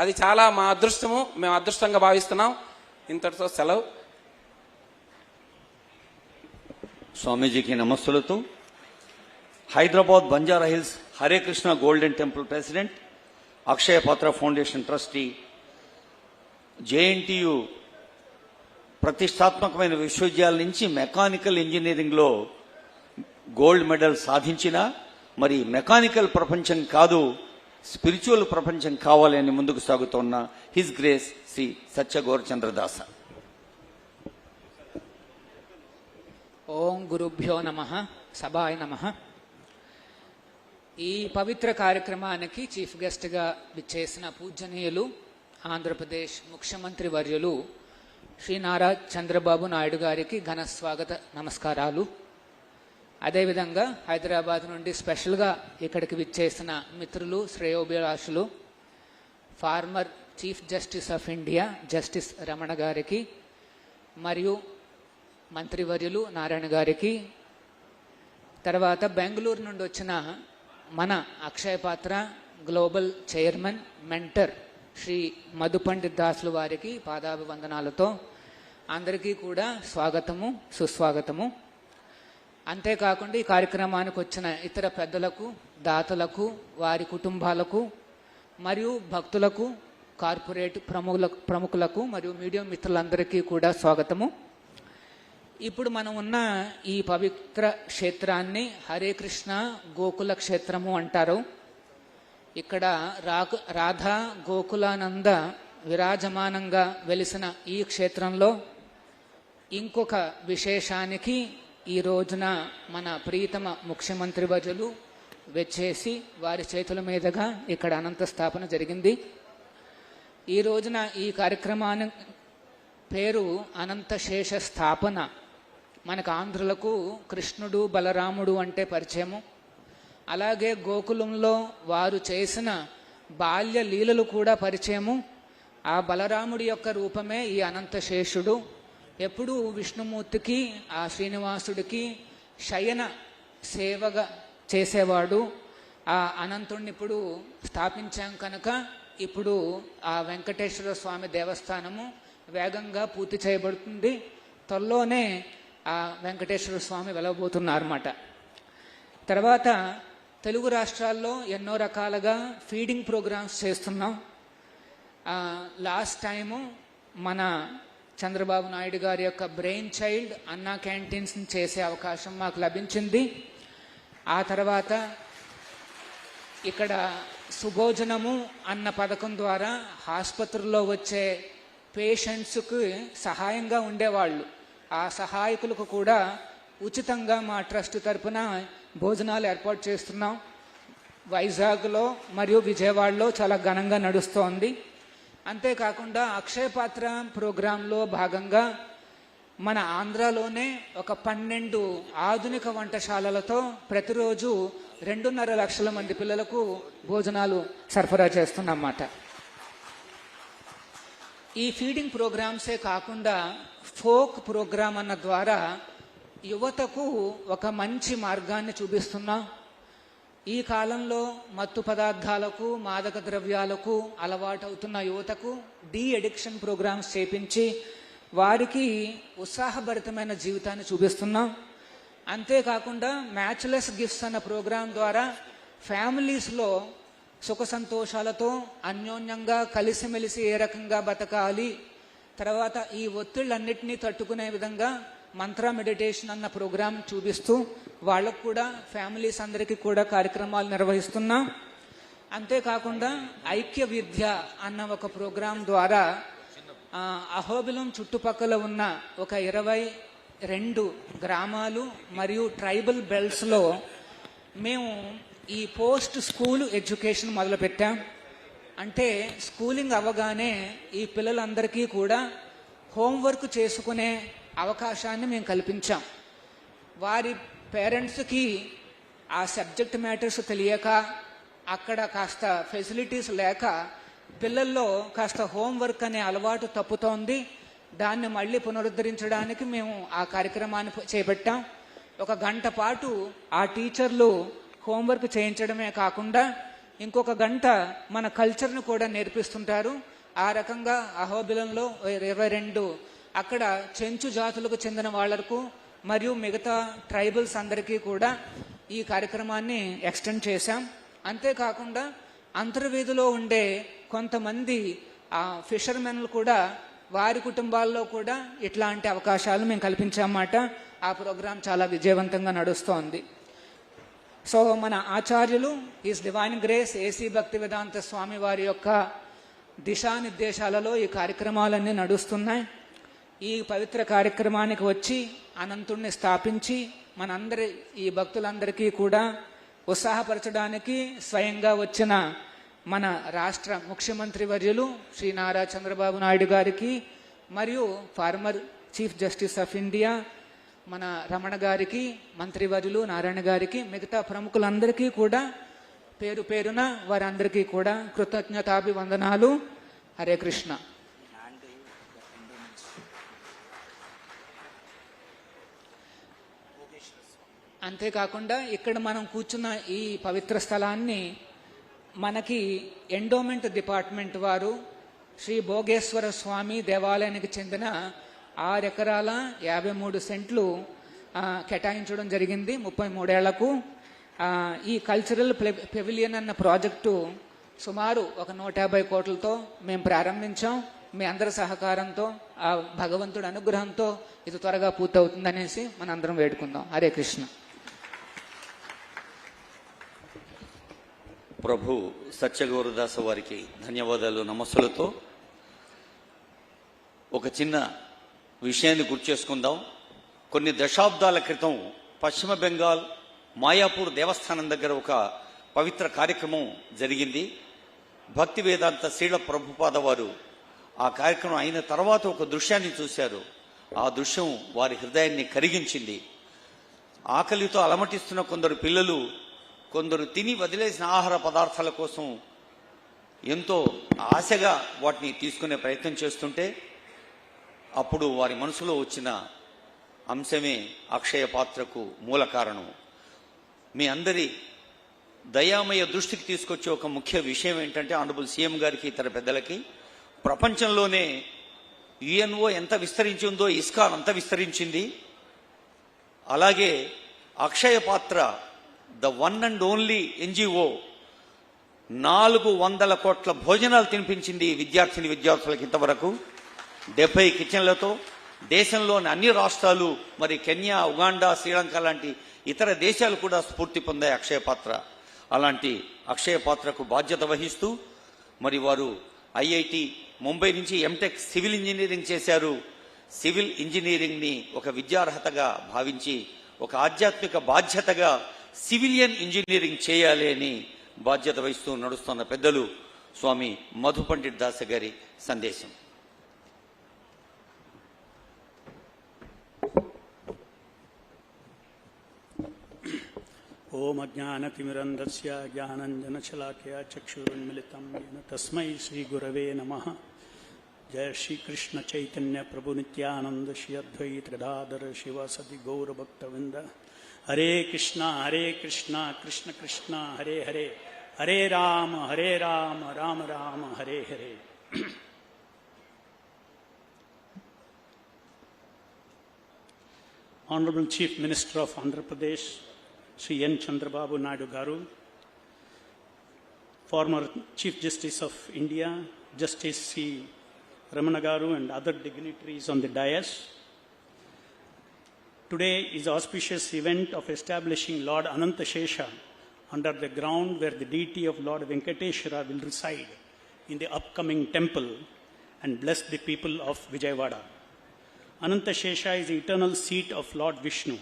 అది చాలా మా అదృష్టము, మేము అదృష్టంగా భావిస్తున్నాం. ఇంతటితో సెలవు. స్వామీజీకి నమస్సులతో Hyderabad Banjara hills Hare Krishna golden temple president, Akshaya Patra foundation trustee, JNTU ప్రతిష్టాత్మకమైన విశ్వవిద్యాలయం నుంచి మెకానికల్ ఇంజనీరింగ్లో గోల్డ్ మెడల్ సాధించిన, మరి మెకానికల్ ప్రపంచం కాదు స్పిరిచువల్ ప్రపంచం కావాలి అని ముందుకు సాగుతున్న హిజ్ గ్రేస్ శ్రీ సత్యగౌరచంద్రదాస. ఓం గురుభ్యో నమః. సభాయ నమః. ఈ పవిత్ర కార్యక్రమానికి చీఫ్ గెస్ట్గా విచ్చేసిన పూజనీయులు ఆంధ్రప్రదేశ్ ముఖ్యమంత్రి వర్యులు శ్రీ నారా చంద్రబాబు నాయుడు గారికి ఘన స్వాగత నమస్కారాలు. అదేవిధంగా హైదరాబాద్ నుండి స్పెషల్గా ఇక్కడికి విచ్చేసిన మిత్రులు, శ్రేయోభిలాషులు, former chief justice of India justice Ramana గారికి, మరియు మంత్రివర్యులు నారాయణ గారికి, తర్వాత బెంగళూరు నుండి వచ్చిన మన Akshaya Patra global chairman mentor Shri Madhu Pandit దాసులు వారికి పాదాభివందనాలతో అందరికీ కూడా స్వాగతము, సుస్వాగతము. అంతేకాకుండా ఈ కార్యక్రమానికి వచ్చిన ఇతర పెద్దలకు, దాతలకు, వారి కుటుంబాలకు, మరియు భక్తులకు, కార్పొరేట్ ప్రముఖులకు మరియు మీడియా మిత్రులందరికీ కూడా స్వాగతము. ఇప్పుడు మనం ఉన్న ఈ పవిత్ర క్షేత్రాన్ని హరే కృష్ణ గోకుల క్షేత్రము అంటారు. ఇక్కడ రాధా గోకులానంద విరాజమానంగా వెలిసిన ఈ క్షేత్రంలో ఇంకొక విశేషానికి ఈ రోజున మన ప్రియతమ ముఖ్యమంత్రి వర్యులు వెచ్చేసి వారి చేతుల మీదుగా ఇక్కడ అనంత స్థాపన జరిగింది. ఈ రోజున ఈ కార్యక్రమాన్ని పేరు అనంత శేష స్థాపన. మనకు ఆంధ్రులకు కృష్ణుడు బలరాముడు అంటే పరిచయము. అలాగే గోకులంలో వారు చేసిన బాల్య లీలలు కూడా పరిచయము. ఆ బలరాముడి యొక్క రూపమే ఈ అనంత శేషుడు. ఎప్పుడూ విష్ణుమూర్తికి ఆ శ్రీనివాసుడికి శయన సేవగా చేసేవాడు. ఆ అనంతుడిని ఇప్పుడు స్థాపించాం కనుక ఇప్పుడు ఆ వెంకటేశ్వర స్వామి దేవస్థానము వేగంగా పూర్తి చేయబడుతుంది. త్వరలోనే ఆ వెంకటేశ్వర స్వామి వెలవబోతున్నారన్నమాట. తర్వాత తెలుగు రాష్ట్రాల్లో ఎన్నో రకాలుగా ఫీడింగ్ ప్రోగ్రామ్స్ చేస్తున్నాం. లాస్ట్ టైము మన చంద్రబాబు నాయుడు గారి యొక్క బ్రెయిన్ చైల్డ్ అన్నా క్యాంటీన్స్ చేసే అవకాశం మాకు లభించింది. ఆ తర్వాత ఇక్కడ సుభోజనము అన్న పథకం ద్వారా ఆసుపత్రుల్లో వచ్చే పేషెంట్స్కి సహాయంగా ఉండేవాళ్ళు. ఆ సహాయకులకు కూడా ఉచితంగా మా ట్రస్ట్ తరపున భోజనాలు ఏర్పాటు చేస్తున్నాం. వైజాగ్లో మరియు విజయవాడలో చాలా ఘనంగా నడుస్తోంది. అంతేకాకుండా అక్షయ పాత్ర ప్రోగ్రాంలో భాగంగా మన ఆంధ్రాలోనే ఒక 12 ఆధునిక వంటశాలలతో ప్రతిరోజు 2.5 లక్షల మంది పిల్లలకు భోజనాలు సరఫరా చేస్తున్నమాట. ఈ ఫీడింగ్ ప్రోగ్రామ్సే కాకుండా ఫోక్ ప్రోగ్రామ్ అన్న ద్వారా యువతకు ఒక మంచి మార్గాన్ని చూపిస్తున్నాం. ఈ కాలంలో మత్తు పదార్థాలకు మాదక ద్రవ్యాలకు అలవాటవుతున్న యువతకు డీ అడిక్షన్ ప్రోగ్రామ్స్ చేపించి వారికి ఉత్సాహభరితమైన జీవితాన్ని చూపిస్తున్నాం. అంతేకాకుండా మ్యాచ్లెస్ గిఫ్ట్స్ అన్న ప్రోగ్రాం ద్వారా ఫ్యామిలీస్లో సుఖ సంతోషాలతో అన్యోన్యంగా కలిసిమెలిసి ఏ రకంగా బతకాలి, తర్వాత ఈ ఒత్తిళ్ళన్నిటినీ తట్టుకునే విధంగా మంత్ర మెడిటేషన్ అన్న ప్రోగ్రాం చూపిస్తూ వాళ్ళకు కూడా ఫ్యామిలీస్ అందరికీ కూడా కార్యక్రమాలు నిర్వహిస్తున్నాం. అంతేకాకుండా ఐక్య విద్య అన్న ఒక ప్రోగ్రాం ద్వారా అహోబిలం చుట్టుపక్కల ఉన్న ఒక 22 గ్రామాలు మరియు ట్రైబల్ బెల్ట్స్లో మేము ఈ పోస్ట్ స్కూల్ ఎడ్యుకేషన్ మొదలుపెట్టాం. అంటే స్కూలింగ్ అవ్వగానే ఈ పిల్లలందరికీ కూడా హోంవర్క్ చేసుకునే అవకాశాన్ని మేము కల్పించాం. వారి పేరెంట్స్కి ఆ సబ్జెక్ట్ మ్యాటర్స్ తెలియక అక్కడ కాస్త ఫెసిలిటీస్ లేక పిల్లల్లో కాస్త హోంవర్క్ అనే అలవాటు తప్పుతోంది. దాన్ని మళ్ళీ పునరుద్ధరించడానికి మేము ఆ కార్యక్రమాన్ని చేపట్టాం. 1 గంట పాటు ఆ టీచర్లు హోంవర్క్ చేయించడమే కాకుండా ఇంకొక గంట మన కల్చర్ను కూడా నేర్పిస్తుంటారు. ఆ రకంగా అహోబిలంలో 22 అక్కడ చెంచు జాతులకు చెందిన వాళ్లకు మరియు మిగతా ట్రైబల్స్ అందరికీ కూడా ఈ కార్యక్రమాన్ని ఎక్స్టెండ్ చేశాం. అంతేకాకుండా అంతర్వేదిలో ఉండే కొంతమంది ఫిషర్మెన్లు కూడా వారి కుటుంబాల్లో కూడా ఇట్లాంటి అవకాశాలు మేము కల్పించామన్నమాట. ఆ ప్రోగ్రాం చాలా విజయవంతంగా నడుస్తోంది. సో మన ఆచార్యులు ఈస్ డివైన్ గ్రేస్ ఏసీ భక్తి వేదాంత స్వామి వారి యొక్క దిశానిర్దేశాలలో ఈ కార్యక్రమాలన్నీ నడుస్తున్నాయి. ఈ పవిత్ర కార్యక్రమానికి వచ్చి అనంతుణ్ణి స్థాపించి మనందరి ఈ భక్తులందరికీ కూడా ఉత్సాహపరచడానికి స్వయంగా వచ్చిన మన రాష్ట్ర ముఖ్యమంత్రి వర్యులు శ్రీ నారా చంద్రబాబు నాయుడు గారికి మరియు farmer chief justice of India మన రమణ గారికి, మంత్రివర్యులు నారాయణ గారికి, మిగతా ప్రముఖులందరికీ కూడా పేరు పేరున వారందరికీ కూడా కృతజ్ఞతాభివందనాలు. హరే కృష్ణ. అంతేకాకుండా ఇక్కడ మనం కూర్చున్న ఈ పవిత్ర స్థలాన్ని మనకి ఎండోమెంట్ డిపార్ట్మెంట్ వారు శ్రీ భోగేశ్వర స్వామి దేవాలయానికి చెందిన 6 ఎకరాల 53 సెంట్లు కేటాయించడం జరిగింది 33 ఏళ్లకు. ఈ కల్చరల్ పెవిలియన్ అన్న ప్రాజెక్టు సుమారు 150 కోట్లతో మేము ప్రారంభించాం. మీ అందరి సహకారంతో ఆ భగవంతుడి అనుగ్రహంతో ఇది త్వరగా పూర్తవుతుందనేసి మనందరం వేడుకుందాం. హరే కృష్ణ. ప్రభు సత్యగౌరదాస వారికి ధన్యవాదాలు నమస్సులతో ఒక చిన్న విషయాన్ని గుర్తు చేసుకుందాం. కొన్ని దశాబ్దాల క్రితం పశ్చిమ బెంగాల్ మాయాపూర్ దేవస్థానం దగ్గర ఒక పవిత్ర కార్యక్రమం జరిగింది. భక్తి వేదాంత శ్రీల ప్రభుపాద వారు ఆ కార్యక్రమం అయిన తర్వాత ఒక దృశ్యాన్ని చూశారు. ఆ దృశ్యం వారి హృదయాన్ని కరిగించింది. ఆకలితో అలమటిస్తున్న కొందరు పిల్లలు కొందరు తిని వదిలేసిన ఆహార పదార్థాల కోసం ఎంతో ఆశగా వాటిని తీసుకునే ప్రయత్నం చేస్తుంటే అప్పుడు వారి మనసులో వచ్చిన అంశమే అక్షయ పాత్రకు మూల కారణం. మీ అందరి దయామయ దృష్టికి తీసుకొచ్చే ఒక ముఖ్య విషయం ఏంటంటే ఆనరబుల్ సీఎం గారికి ఇతర పెద్దలకి ప్రపంచంలోనే యుఎన్ఓ ఎంత విస్తరించి ఉందో ఇస్కాన్ అంత విస్తరించింది. అలాగే అక్షయ పాత్ర the one and only NGO 400 కోట్ల భోజనాలు తినిపించింది విద్యార్థులకు ఇంతవరకు 70 కిచెన్లతో. దేశంలోని అన్ని రాష్ట్రాలు, మరి కెన్యా, ఉగాండా, శ్రీలంక లాంటి ఇతర దేశాలు కూడా స్ఫూర్తి పొందాయి అక్షయ పాత్ర. అలాంటి అక్షయ పాత్రకు బాధ్యత వహిస్తూ మరి వారు ఐఐటి ముంబై నుంచి ఎంటెక్ సివిల్ ఇంజనీరింగ్ చేశారు. సివిల్ ఇంజనీరింగ్ ని ఒక విద్యార్హతగా భావించి ఒక ఆధ్యాత్మిక బాధ్యతగా సివిలియన్ ఇంజనీరింగ్ చేయాలి అని బాధ్యత వహిస్తూ నడుస్తున్న పెద్దలు స్వామి మధు పండిట్ దాస గారి సందేశం. ఓం అజ్ఞానతిమిరంధస్య జ్ఞానంజనశలాకయా చక్షురున్మిళితం येन తస్మై శ్రీగురవే నమః. జయ శ్రీకృష్ణ చైతన్య ప్రభు నిత్యానంద శ్రీ అద్వైత గదాధర శివ సతి గౌరభక్తవృంద. Hare Krishna Krishna Krishna Hare Hare, Hare Rama Rama Rama Hare Hare. Honorable Chief Minister of Andhra Pradesh, Sri N. Chandrababu Naidu Garu, former Chief Justice of India, Justice C. Ramana Garu and other dignitaries on the dais. Today is the auspicious event of establishing Lord Anantashesha under the ground where the deity of Lord Venkateshwara will reside in the upcoming temple and bless the people of Vijayawada. Anantashesha is the eternal seat of Lord Vishnu.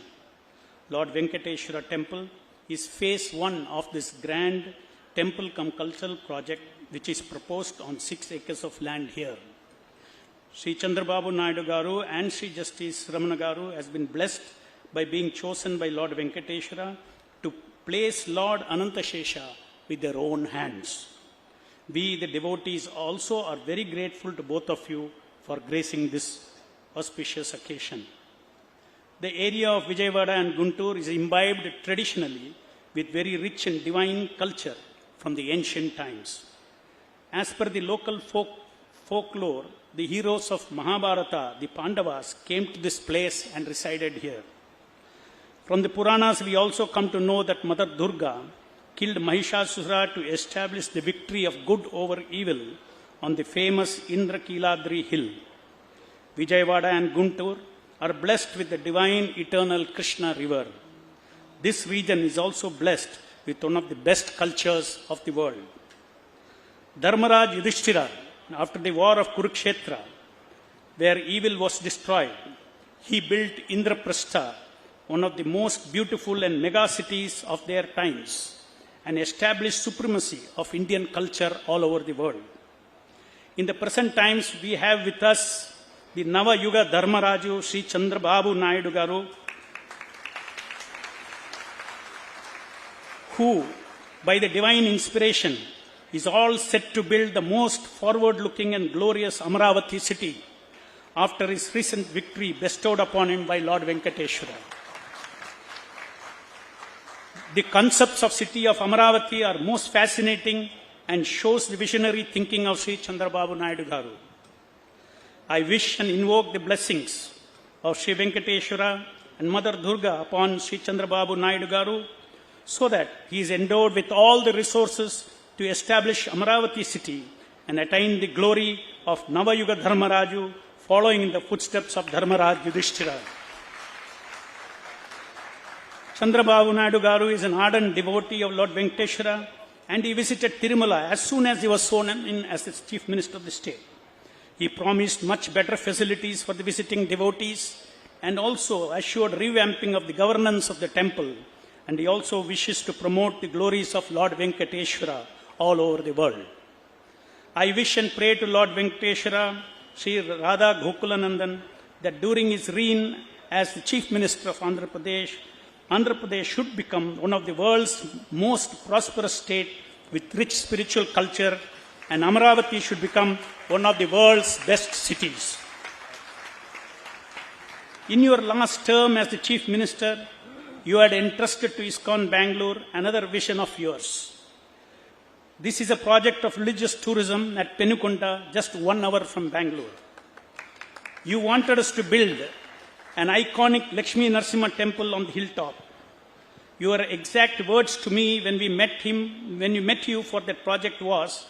Lord Venkateshwara temple is phase 1 of this grand temple cum cultural project which is proposed on 6 acres of land here. Sri Chandrababu Naidu Garu and Sri Justice Ramana Garu has been blessed by being chosen by Lord Venkateshwara to place Lord Anantashesha with their own hands. We, the devotees, also are very grateful to both of you for gracing this auspicious occasion. The area of Vijayawada and Guntur is imbibed traditionally with very rich and divine culture from the ancient times. As per the local folklore, the heroes of Mahabharata, the Pandavas, came to this place and resided here. From the Puranas, we also come to know that Mother Durga killed Mahishasura to establish the victory of good over evil on the famous Indrakiladri hill. Vijayawada and Guntur are blessed with the divine eternal Krishna river. This region is also blessed with one of the best cultures of the world. Dharmaraj Yudhishthira, after the war of Kurukshetra, where evil was destroyed, he built Indraprastha, one of the most beautiful and mega cities of their times, and established supremacy of Indian culture all over the world. In the present times, we have with us the Nava Yuga Dharmaraju Sri Chandrababu Naidu Garu, who, by the divine inspiration, is all set to build the most forward-looking and glorious Amaravati city after his recent victory bestowed upon him by Lord Venkateshwara. The concepts of city of Amaravati are most fascinating and shows the visionary thinking of Sri Chandrababu Naidu Garu. I wish and invoke the blessings of Sri Venkateshwara and Mother Durga upon Sri Chandrababu Naidu Garu so that he is endowed with all the resources to establish Amaravati city and attain the glory of Navayuga Dharmaraju, following in the footsteps of Dharmaraj Yudhishthira. Chandrababu Naidu Garu is an ardent devotee of Lord Venkateshwara, and he visited Tirumala as soon as he was sworn in as the Chief Minister of the state. He promised much better facilities for the visiting devotees and also assured revamping of the governance of the temple and he also wishes to promote the glories of Lord Venkateshwara all over the world. I wish and pray to Lord Venkateshwara, Sri Radha Gokulanandan, that during his reign as the Chief Minister of Andhra Pradesh should become one of the world's most prosperous state with rich spiritual culture, and Amaravati should become one of the world's best cities. In your last term as the Chief Minister, you had entrusted to ISKCON Bangalore another vision of yours. This is a project of religious tourism at Penukonda, just 1 hour from Bangalore. You wanted us to build an iconic Lakshmi Narasimha temple on the hilltop. Your exact words to me when we met you for that project was,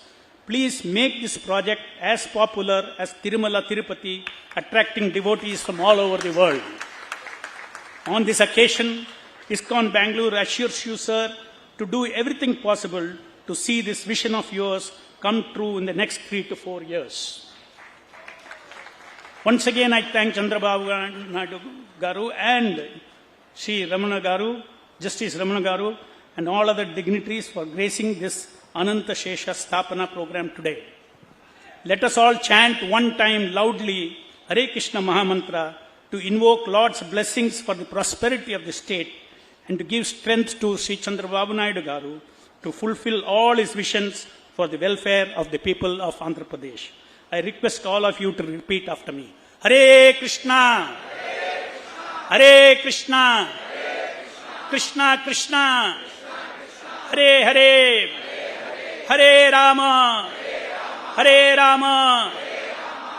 please make this project as popular as Tirumala Tirupati, attracting devotees from all over the world. On this occasion, ISKCON Bangalore assures you, sir, to do everything possible to see this vision of yours come true in the next 3 to 4 years. Once again, I thank Chandrababu Naidu Garu and Sri Ramana Garu, Justice Ramana Garu, and all other dignitaries for gracing this Ananta Shesha Sthapana program today. Let us all chant one time loudly Hare Krishna Mahamantra to invoke Lord's blessings for the prosperity of the state and to give strength to Sri Chandrababu Naidu Garu to fulfill all his visions for the welfare of the people of Andhra Pradesh. I request all of you to repeat after me. Hare Krishna, Hare Krishna, Krishna Krishna, Hare Hare, Hare Rama, Hare Rama,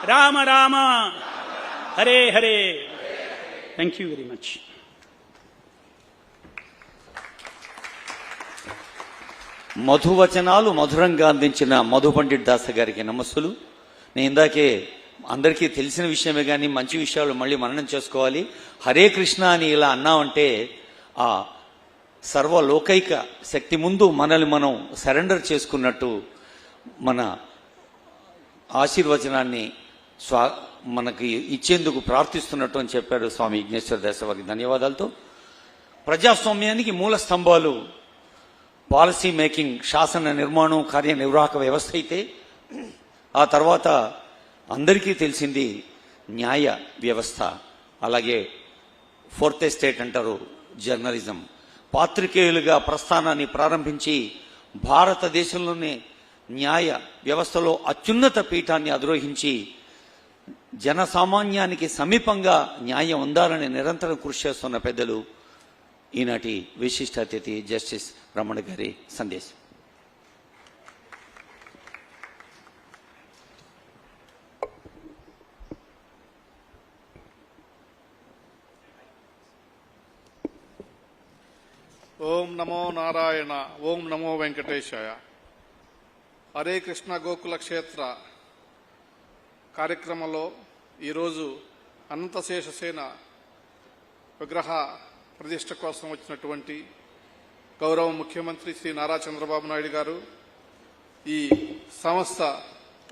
Rama Rama, Hare Hare. Thank you very much. మధువచనాలు మధురంగా అందించిన మధు పండిట్ దాస్ గారికి నమస్సులు. నేను ఇందాకే అందరికీ తెలిసిన విషయమే కానీ మంచి విషయాలు మళ్ళీ మననం చేసుకోవాలి. హరే కృష్ణ అని ఇలా అన్నామంటే ఆ సర్వలోకైక శక్తి ముందు మనల్ని మనం సరెండర్ చేసుకున్నట్టు, మన ఆశీర్వచనాన్ని మనకి ఇచ్చేందుకు ప్రార్థిస్తున్నట్టు అని చెప్పారు స్వామి విఘ్నేశ్వర దాస్ వారికి ధన్యవాదాలతో. ప్రజాస్వామ్యానికి మూల స్తంభాలు పాలసీ మేకింగ్, శాసన నిర్మాణం, కార్యనిర్వాహక వ్యవస్థ అయితే ఆ తర్వాత అందరికీ తెలిసింది న్యాయ వ్యవస్థ, అలాగే ఫోర్త్ ఎస్టేట్ అంటారు జర్నలిజం. పాత్రికేయులుగా ప్రస్థానాన్ని ప్రారంభించి భారతదేశంలోనే న్యాయ వ్యవస్థలో అత్యున్నత పీఠాన్ని అధిరోహించి జనసామాన్యానికి సమీపంగా న్యాయం ఉండాలని నిరంతరం కృషి చేస్తున్న పెద్దలు ఈనాటి విశిష్ట అతిథి జస్టిస్ రమణ గారి సందేశం. ఓం నమో నారాయణ, ఓం నమో వెంకటేశాయ. హరే కృష్ణ గోకుల క్షేత్ర కార్యక్రమంలో ఈరోజు అనంతశేషసేన విగ్రహ ప్రతిష్ట కోసం వచ్చినటువంటి గౌరవ ముఖ్యమంత్రి శ్రీ నారా చంద్రబాబు నాయుడు గారు, ఈ సంస్థ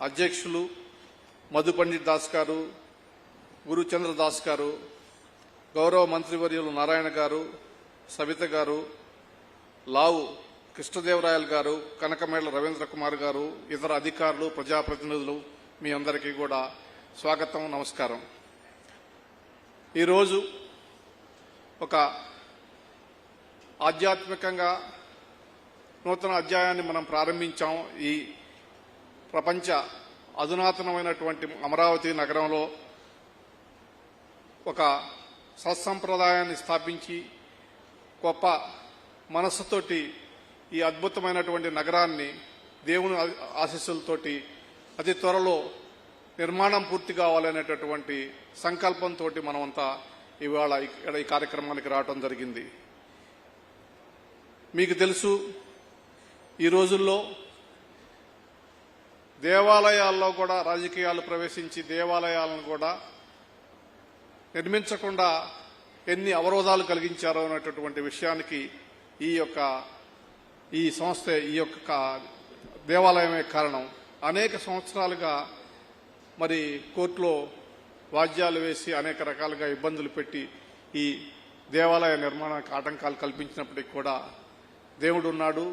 అధ్యక్షులు మధు పండిట్ దాస్ గారు, గురుచంద్ర దాస్ గారు, గౌరవ మంత్రివర్యులు నారాయణ గారు, సవిత గారు, లావు కృష్ణదేవరాయలు గారు, కనకమేళ్ల రవీంద్ర కుమార్ గారు, ఇతర అధికారులు, ప్రజాప్రతినిధులు, మీ అందరికీ కూడా స్వాగతం, నమస్కారం. ఈరోజు ఒక ఆధ్యాత్మికంగా నూతన అధ్యాయాన్ని మనం ప్రారంభించాం. ఈ ప్రపంచ అధునాతనమైనటువంటి అమరావతి నగరంలో ఒక సత్సంప్రదాయాన్ని స్థాపించి గొప్ప మనస్సుతోటి ఈ అద్భుతమైనటువంటి నగరాన్ని దేవుని ఆశీస్సులతోటి అతి త్వరలో నిర్మాణం పూర్తి కావాలనేటటువంటి సంకల్పంతో మనమంతా ఇవాళ ఇక్కడ ఈ కార్యక్రమానికి రావడం జరిగింది. మీకు తెలుసు, ఈ రోజుల్లో దేవాలయాల్లో కూడా రాజకీయాలు ప్రవేశించి దేవాలయాలను కూడా నిర్మించకుండా ఎన్ని అవరోధాలు కలిగించారో అనేటటువంటి విషయానికి ఈ సంస్థ, ఈ యొక్క దేవాలయమే కారణం. అనేక సంవత్సరాలుగా మరి కోర్టులో వాద్యాలు వేసి అనేక రకాలుగా ఇబ్బందులు పెట్టి ఈ దేవాలయ నిర్మాణానికి ఆటంకాలు కల్పించినప్పటికీ కూడా దేవుడు ఉన్నాడు.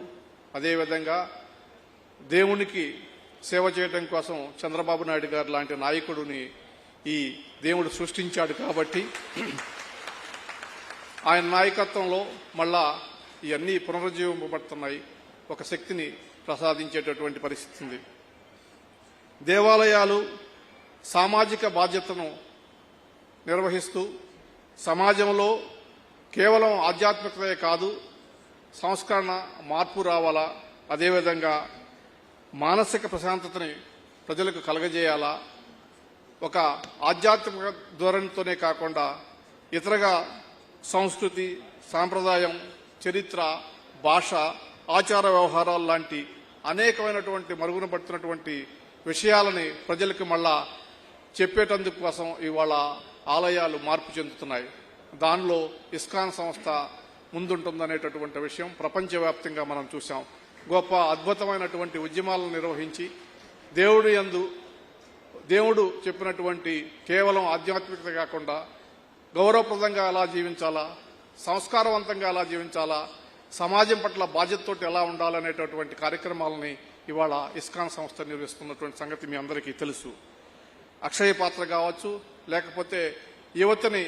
అదేవిధంగా దేవునికి సేవ చేయడం కోసం చంద్రబాబు నాయుడు గారు లాంటి నాయకుడిని ఈ దేవుడు సృష్టించాడు కాబట్టి ఆయన నాయకత్వంలో మళ్ళా ఇవన్నీ పునరుజ్జీవింపబడుతున్నాయి. ఒక శక్తిని ప్రసాదించేటటువంటి పరిస్థితి ఉంది. దేవాలయాలు సామాజిక బాధ్యతను నిర్వహిస్తూ సమాజంలో కేవలం ఆధ్యాత్మికతే కాదు, సంస్కరణ మార్పు రావాలా, అదేవిధంగా మానసిక ప్రశాంతతని ప్రజలకు కలగజేయాలా, ఒక ఆధ్యాత్మిక ధోరణితోనే కాకుండా ఇతరగా సంస్కృతి, సాంప్రదాయం, చరిత్ర, భాష, ఆచార వ్యవహారాలు లాంటి అనేకమైనటువంటి మరుగున పడుతున్నటువంటి విషయాలని ప్రజలకు మళ్ళా చెప్పేటందుకు కోసం ఇవాళ ఆలయాలు మార్పు చెందుతున్నాయి. దానిలో ఇస్కాన్ సంస్థ ముందుంటుందనేటటువంటి విషయం ప్రపంచవ్యాప్తంగా మనం చూసాం. గొప్ప అద్భుతమైనటువంటి ఉద్యమాలను నిర్వహించి దేవుడు చెప్పినటువంటి కేవలం ఆధ్యాత్మికత కాకుండా గౌరవప్రదంగా ఎలా జీవించాలా, సంస్కారవంతంగా ఎలా జీవించాలా, సమాజం పట్ల బాధ్యతతోటి ఎలా ఉండాలనేటటువంటి కార్యక్రమాలని ఇవాళ ఇస్కాన్ సంస్థ నిర్వహిస్తున్నటువంటి సంగతి మీ అందరికీ తెలుసు. అక్షయ పాత్ర కావచ్చు, లేకపోతే యువతని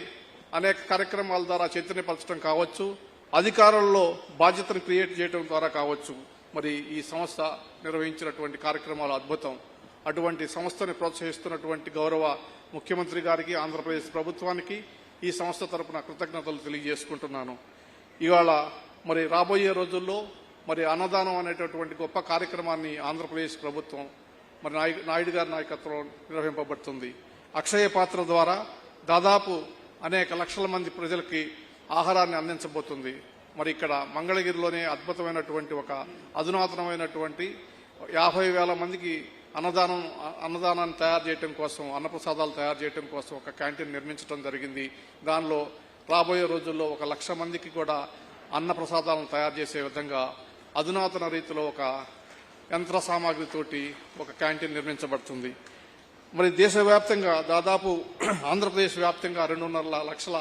అనేక కార్యక్రమాల ద్వారా చైతన్యపరచడం కావచ్చు, అధికారుల్లో బాధ్యతను క్రియేట్ చేయడం ద్వారా కావచ్చు. మరి ఈ సంస్థ నిర్వహించినటువంటి కార్యక్రమాలు అద్భుతం. అటువంటి సంస్థని ప్రోత్సహిస్తున్నటువంటి గౌరవ ముఖ్యమంత్రి గారికి, ఆంధ్రప్రదేశ్ ప్రభుత్వానికి ఈ సంస్థ తరపున కృతజ్ఞతలు తెలియజేసుకుంటున్నాను. ఇవాళ మరి రాబోయే రోజుల్లో మరి అన్నదానం అనేటటువంటి గొప్ప కార్యక్రమాన్ని ఆంధ్రప్రదేశ్ ప్రభుత్వం మరి నాయుడు గారి నాయకత్వంలో నిర్వహింపబడుతుంది. అక్షయ పాత్ర ద్వారా దాదాపు అనేక లక్షల మంది ప్రజలకి ఆహారాన్ని అందించబోతుంది. మరి ఇక్కడ మంగళగిరిలోనే అద్భుతమైనటువంటి ఒక అధునాతనమైనటువంటి 50,000 మందికి అన్నదానాన్ని తయారు చేయడం కోసం, అన్నప్రసాదాలు తయారు చేయడం కోసం ఒక క్యాంటీన్ నిర్మించడం జరిగింది. దానిలో రాబోయే రోజుల్లో 1,00,000 మందికి కూడా అన్న ప్రసాదాలను తయారు చేసే విధంగా అధునాతన రీతిలో ఒక యంత్ర సామాగ్రితోటి ఒక క్యాంటీన్ నిర్మించబడుతుంది. మరి దేశవ్యాప్తంగా దాదాపు ఆంధ్రప్రదేశ్ వ్యాప్తంగా 2.5 లక్షల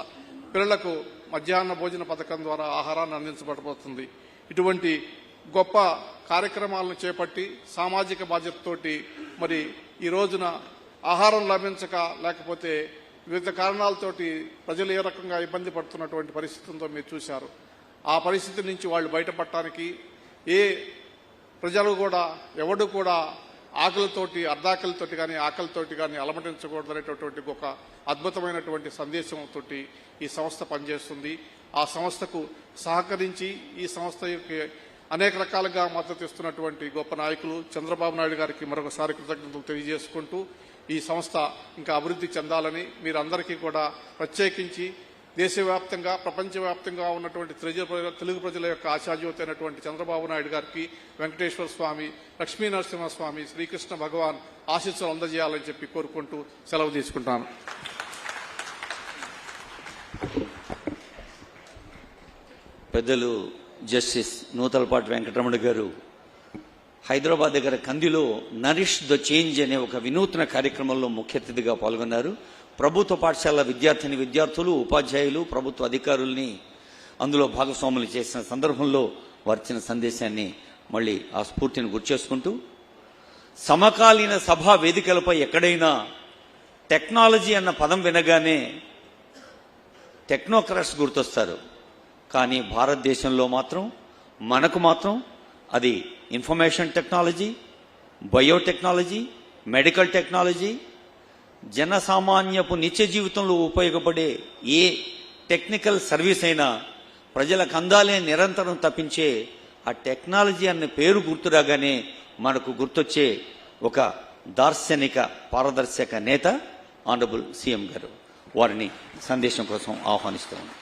పిల్లలకు మధ్యాహ్న భోజన పథకం ద్వారా ఆహారాన్ని అందించబడబోతుంది. ఇటువంటి గొప్ప కార్యక్రమాలను చేపట్టి సామాజిక బాధ్యతతోటి మరి ఈ రోజున ఆహారం లభించక లేకపోతే వివిధ కారణాలతోటి ప్రజలు ఏ రకంగా ఇబ్బంది పడుతున్నటువంటి పరిస్థితులతో మీరు చూశారు. ఆ పరిస్థితి నుంచి వాళ్ళు బయటపడటానికి ఏ ప్రజలు కూడా ఎవడు కూడా ఆకలితోటి, అర్ధాకలితోటి కానీ ఆకలితోటి కానీ అలమటించకూడదు అనేటటువంటి ఒక అద్భుతమైనటువంటి సందేశంతో ఈ సంస్థ పనిచేస్తుంది. ఆ సంస్థకు సహకరించి ఈ సంస్థకి అనేక రకాలుగా మద్దతు ఇస్తున్నటువంటి గొప్ప నాయకులు చంద్రబాబు నాయుడు గారికి మరొకసారి కృతజ్ఞతలు తెలియజేసుకుంటూ ఈ సంస్థ ఇంకా అభివృద్ధి చెందాలని మీరందరికీ కూడా ప్రత్యేకించి దేశవ్యాప్తంగా, ప్రపంచవ్యాప్తంగా ఉన్నటువంటి తెలుగు ప్రజల యొక్క ఆశాజ్యోతి అయినటువంటి చంద్రబాబు నాయుడు గారికి, వెంకటేశ్వర స్వామి, లక్ష్మీ నరసింహస్వామి, శ్రీకృష్ణ భగవాన్ ఆశీస్సులు అందజేయాలని చెప్పి కోరుకుంటూ సెలవు తీసుకుంటాను. పెద్దలు జస్టిస్ నూతలపాటి వెంకటరమణ గారు హైదరాబాద్ దగ్గర కందిలో నరిష్ ద చేంజ్ అనే ఒక వినూత్న కార్యక్రమంలో ముఖ్య అతిథిగా పాల్గొన్నారు. ప్రభుత్వ పాఠశాల విద్యార్థులు, ఉపాధ్యాయులు, ప్రభుత్వ అధికారుల్ని అందులో భాగస్వాములు చేసిన సందర్భంలో వారిచ్చిన సందేశాన్ని మళ్ళీ ఆ స్ఫూర్తిని గుర్చేసుకుంటూ, సమకాలీన సభా వేదికలపై ఎక్కడైనా టెక్నాలజీ అన్న పదం వినగానే టెక్నోక్రాట్స్ గుర్తొస్తారు. కానీ భారతదేశంలో మాత్రం మనకు మాత్రం అది information technology, biotechnology, medical technology, జనసామాన్యపు నిత్య జీవితంలో ఉపయోగపడే ఏ టెక్నికల్ సర్వీస్ అయినా ప్రజలకు అందాలే నిరంతరం తప్పించే ఆ టెక్నాలజీ అన్న పేరు గుర్తురాగానే మనకు గుర్తొచ్చే ఒక దార్శనిక పారదర్శక నేత ఆనరబుల్ సీఎం గారు. వారిని సందేశం కోసం ఆహ్వానిస్తున్నాను.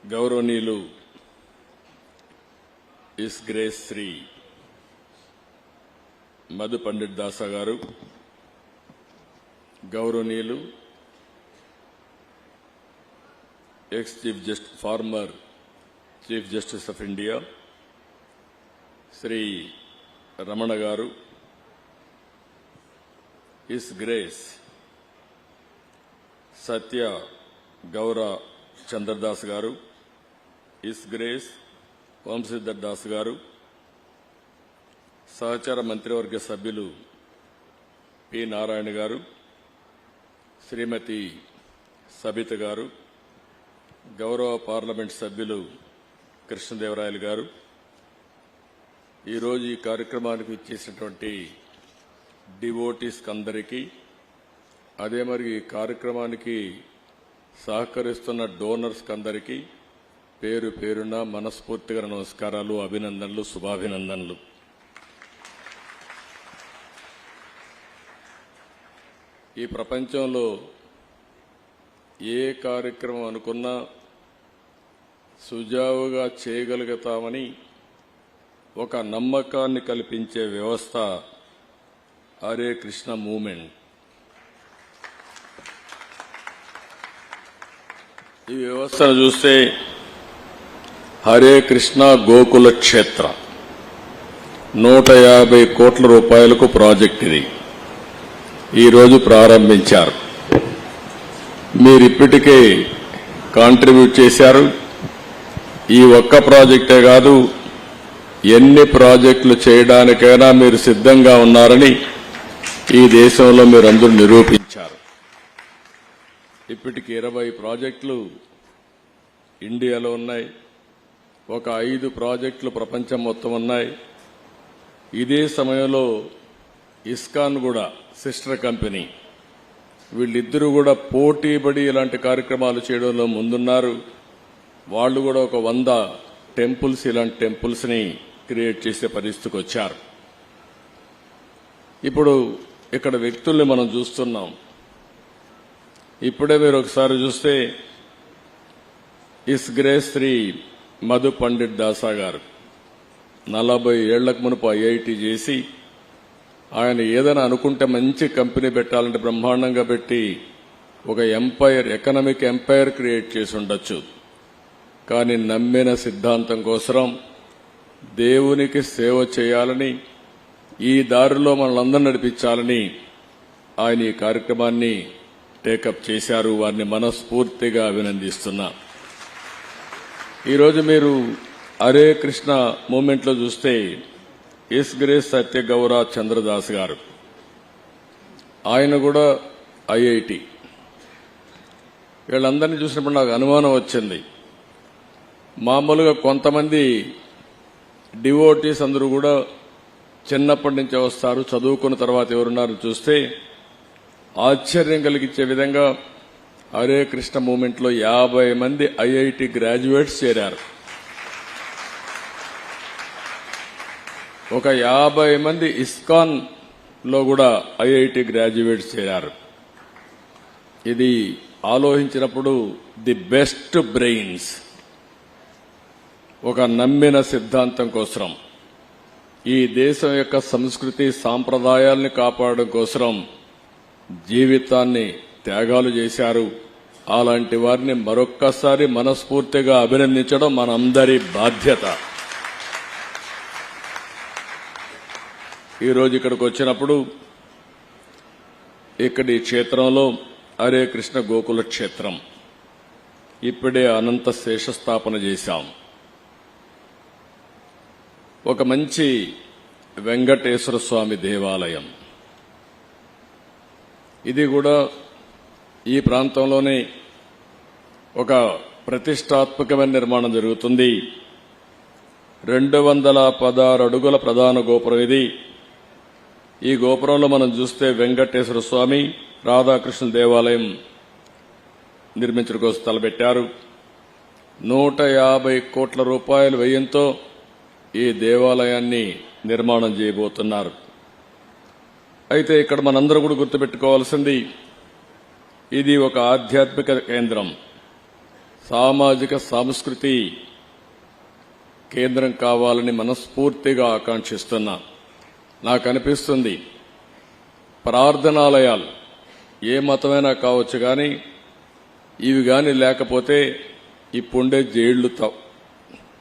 గౌరవనీయులు ఇస్ గ్రేస్ శ్రీ మధు పండిట్ దాస గారు, గౌరవనీయులు former chief justice of India Shri Ramana గారు, ఇస్ గ్రేస్ సత్య గౌర చంద్రదాస్ గారు, ఇస్ గ్రేస్ వంశీధర్ దాస్ గారు, సహచార మంత్రివర్గ సభ్యులు పి నారాయణ గారు, శ్రీమతి సబిత గారు, గౌరవ పార్లమెంట్ సభ్యులు కృష్ణదేవరాయలు గారు, ఈరోజు ఈ కార్యక్రమానికి ఇచ్చేసినటువంటి డివోటీస్ అందరికీ, అదే మరి ఈ కార్యక్రమానికి సహకరిస్తున్న డోనర్స్ అందరికీ పేరు పేరున మనస్ఫూర్తిగా నమస్కారాలు, అభినందనలు, శుభాభినందనలు. ఈ ప్రపంచంలో ఏ కార్యక్రమం అనుకున్నా సుజావుగా చేయగలుగుతామని ఒక నమ్మకాన్ని కల్పించే వ్యవస్థ హరే కృష్ణ మూవ్మెంట్. ఈ వ్యవస్థను చూస్తే హరే కృష్ణ గోకుల క్షేత్ర 150 కోట్ల రూపాయలకు ప్రాజెక్ట్ ఇది ఈరోజు ప్రారంభించారు. మీరు ఇప్పటికే కాంట్రిబ్యూట్ చేశారు. ఈ ఒక్క ప్రాజెక్టే కాదు, ఎన్ని ప్రాజెక్టులు చేయడానికైనా మీరు సిద్ధంగా ఉన్నారని ఈ దేశంలో మీరందరూ నిరూపించారు. ఇప్పటికి 20 ప్రాజెక్టులు ఇండియాలో ఉన్నాయి, ఒక 5 ప్రాజెక్టులు ప్రపంచం మొత్తం ఉన్నాయి. ఇదే సమయంలో ఇస్కాన్ కూడా సిస్టర్ కంపెనీ, వీళ్ళిద్దరూ కూడా పోటీపడి ఇలాంటి కార్యక్రమాలు చేయడంలో ముందున్నారు. వాళ్ళు కూడా ఒక 100 టెంపుల్స్, ఇలాంటి టెంపుల్స్ ని క్రియేట్ చేసే పరిస్థితికి వచ్చారు. ఇప్పుడు ఇక్కడ వ్యక్తుల్ని మనం చూస్తున్నాం. ఇప్పుడే మీరు ఒకసారి చూస్తే ఇస్ గ్రేస్ శ్రీ మధు పండిట్ దాసా గారు 40 ఏళ్లకు మునుపు ఐఐటి చేసి, ఆయన ఏదైనా అనుకుంటే మంచి కంపెనీ పెట్టాలంటే బ్రహ్మాండంగా పెట్టి ఒక ఎంపైర్, ఎకనామిక్ ఎంపైర్ క్రియేట్ చేసి ఉండొచ్చు. కానీ నమ్మిన సిద్ధాంతం కోసం దేవునికి సేవ చేయాలని, ఈ దారిలో మనల్ని నడిపించాలని ఆయన ఈ కార్యక్రమాన్ని టేకప్ చేశారు. వారిని మనస్ఫూర్తిగా అభినందిస్తున్నా. ఈరోజు మీరు హరే కృష్ణ మూవ్మెంట్లో చూస్తే ఇస్ గ్రేస్ సత్య గౌర చంద్రదాస్ గారు, ఆయన కూడా ఐఐటి. వీళ్ళందరినీ చూసినప్పుడు నాకు అనుమానం వచ్చింది. మామూలుగా కొంతమంది డివోటీస్ అందరూ కూడా చిన్నప్పటి నుంచే వస్తారు, చదువుకున్న తర్వాత ఎవరున్నారు చూస్తే ఆశ్చర్యం కలిగించే విధంగా హరే కృష్ణ మూవ్మెంట్లో 50 మంది ఐఐటి గ్రాడ్యుయేట్స్ చేరారు. ఒక 50 మంది ఇస్కాన్ లో కూడా ఐఐటి గ్రాడ్యుయేట్స్ చేరారు. ఇది ఆలోచించినప్పుడు ది బెస్ట్ బ్రెయిన్స్ ఒక నమ్మిన సిద్ధాంతం కోసం, ఈ దేశం యొక్క సంస్కృతి సాంప్రదాయాల్ని కాపాడడం కోసం జీవితాన్ని త్యాగాలు చేశారు. అలాంటి వారిని మరొక్కసారి మనస్ఫూర్తిగా అభినందించడం మనందరి బాధ్యత. ఈరోజు ఇక్కడికి వచ్చినప్పుడు ఇక్కడి క్షేత్రంలో హరే కృష్ణ గోకుల క్షేత్రం ఇప్పుడే అనంత శేషస్థాపన చేశాం. ఒక మంచి వెంకటేశ్వర స్వామి దేవాలయం. ఇది కూడా ఈ ప్రాంతంలోనే ఒక ప్రతిష్టాత్మకమైన నిర్మాణం జరుగుతుంది. 216 అడుగుల ప్రధాన గోపురం ఇది. ఈ గోపురంలో మనం చూస్తే వెంకటేశ్వర స్వామి, రాధాకృష్ణ దేవాలయం నిర్మించడం కోసం తలపెట్టారు. 150 కోట్ల రూపాయల వ్యయంతో ఈ దేవాలయాన్ని నిర్మాణం చేయబోతున్నారు. అయితే ఇక్కడ మనందరూ కూడా గుర్తుపెట్టుకోవాల్సింది, ఇది ఒక ఆధ్యాత్మిక కేంద్రం, సామాజిక సాంస్కృతి కేంద్రం కావాలని మనస్ఫూర్తిగా ఆకాంక్షిస్తున్నా. నాకు అనిపిస్తుంది ప్రార్థనాలయాలు ఏ మతమైనా కావచ్చు కానీ ఇవి కానీ లేకపోతే ఇప్పుండే జైళ్లు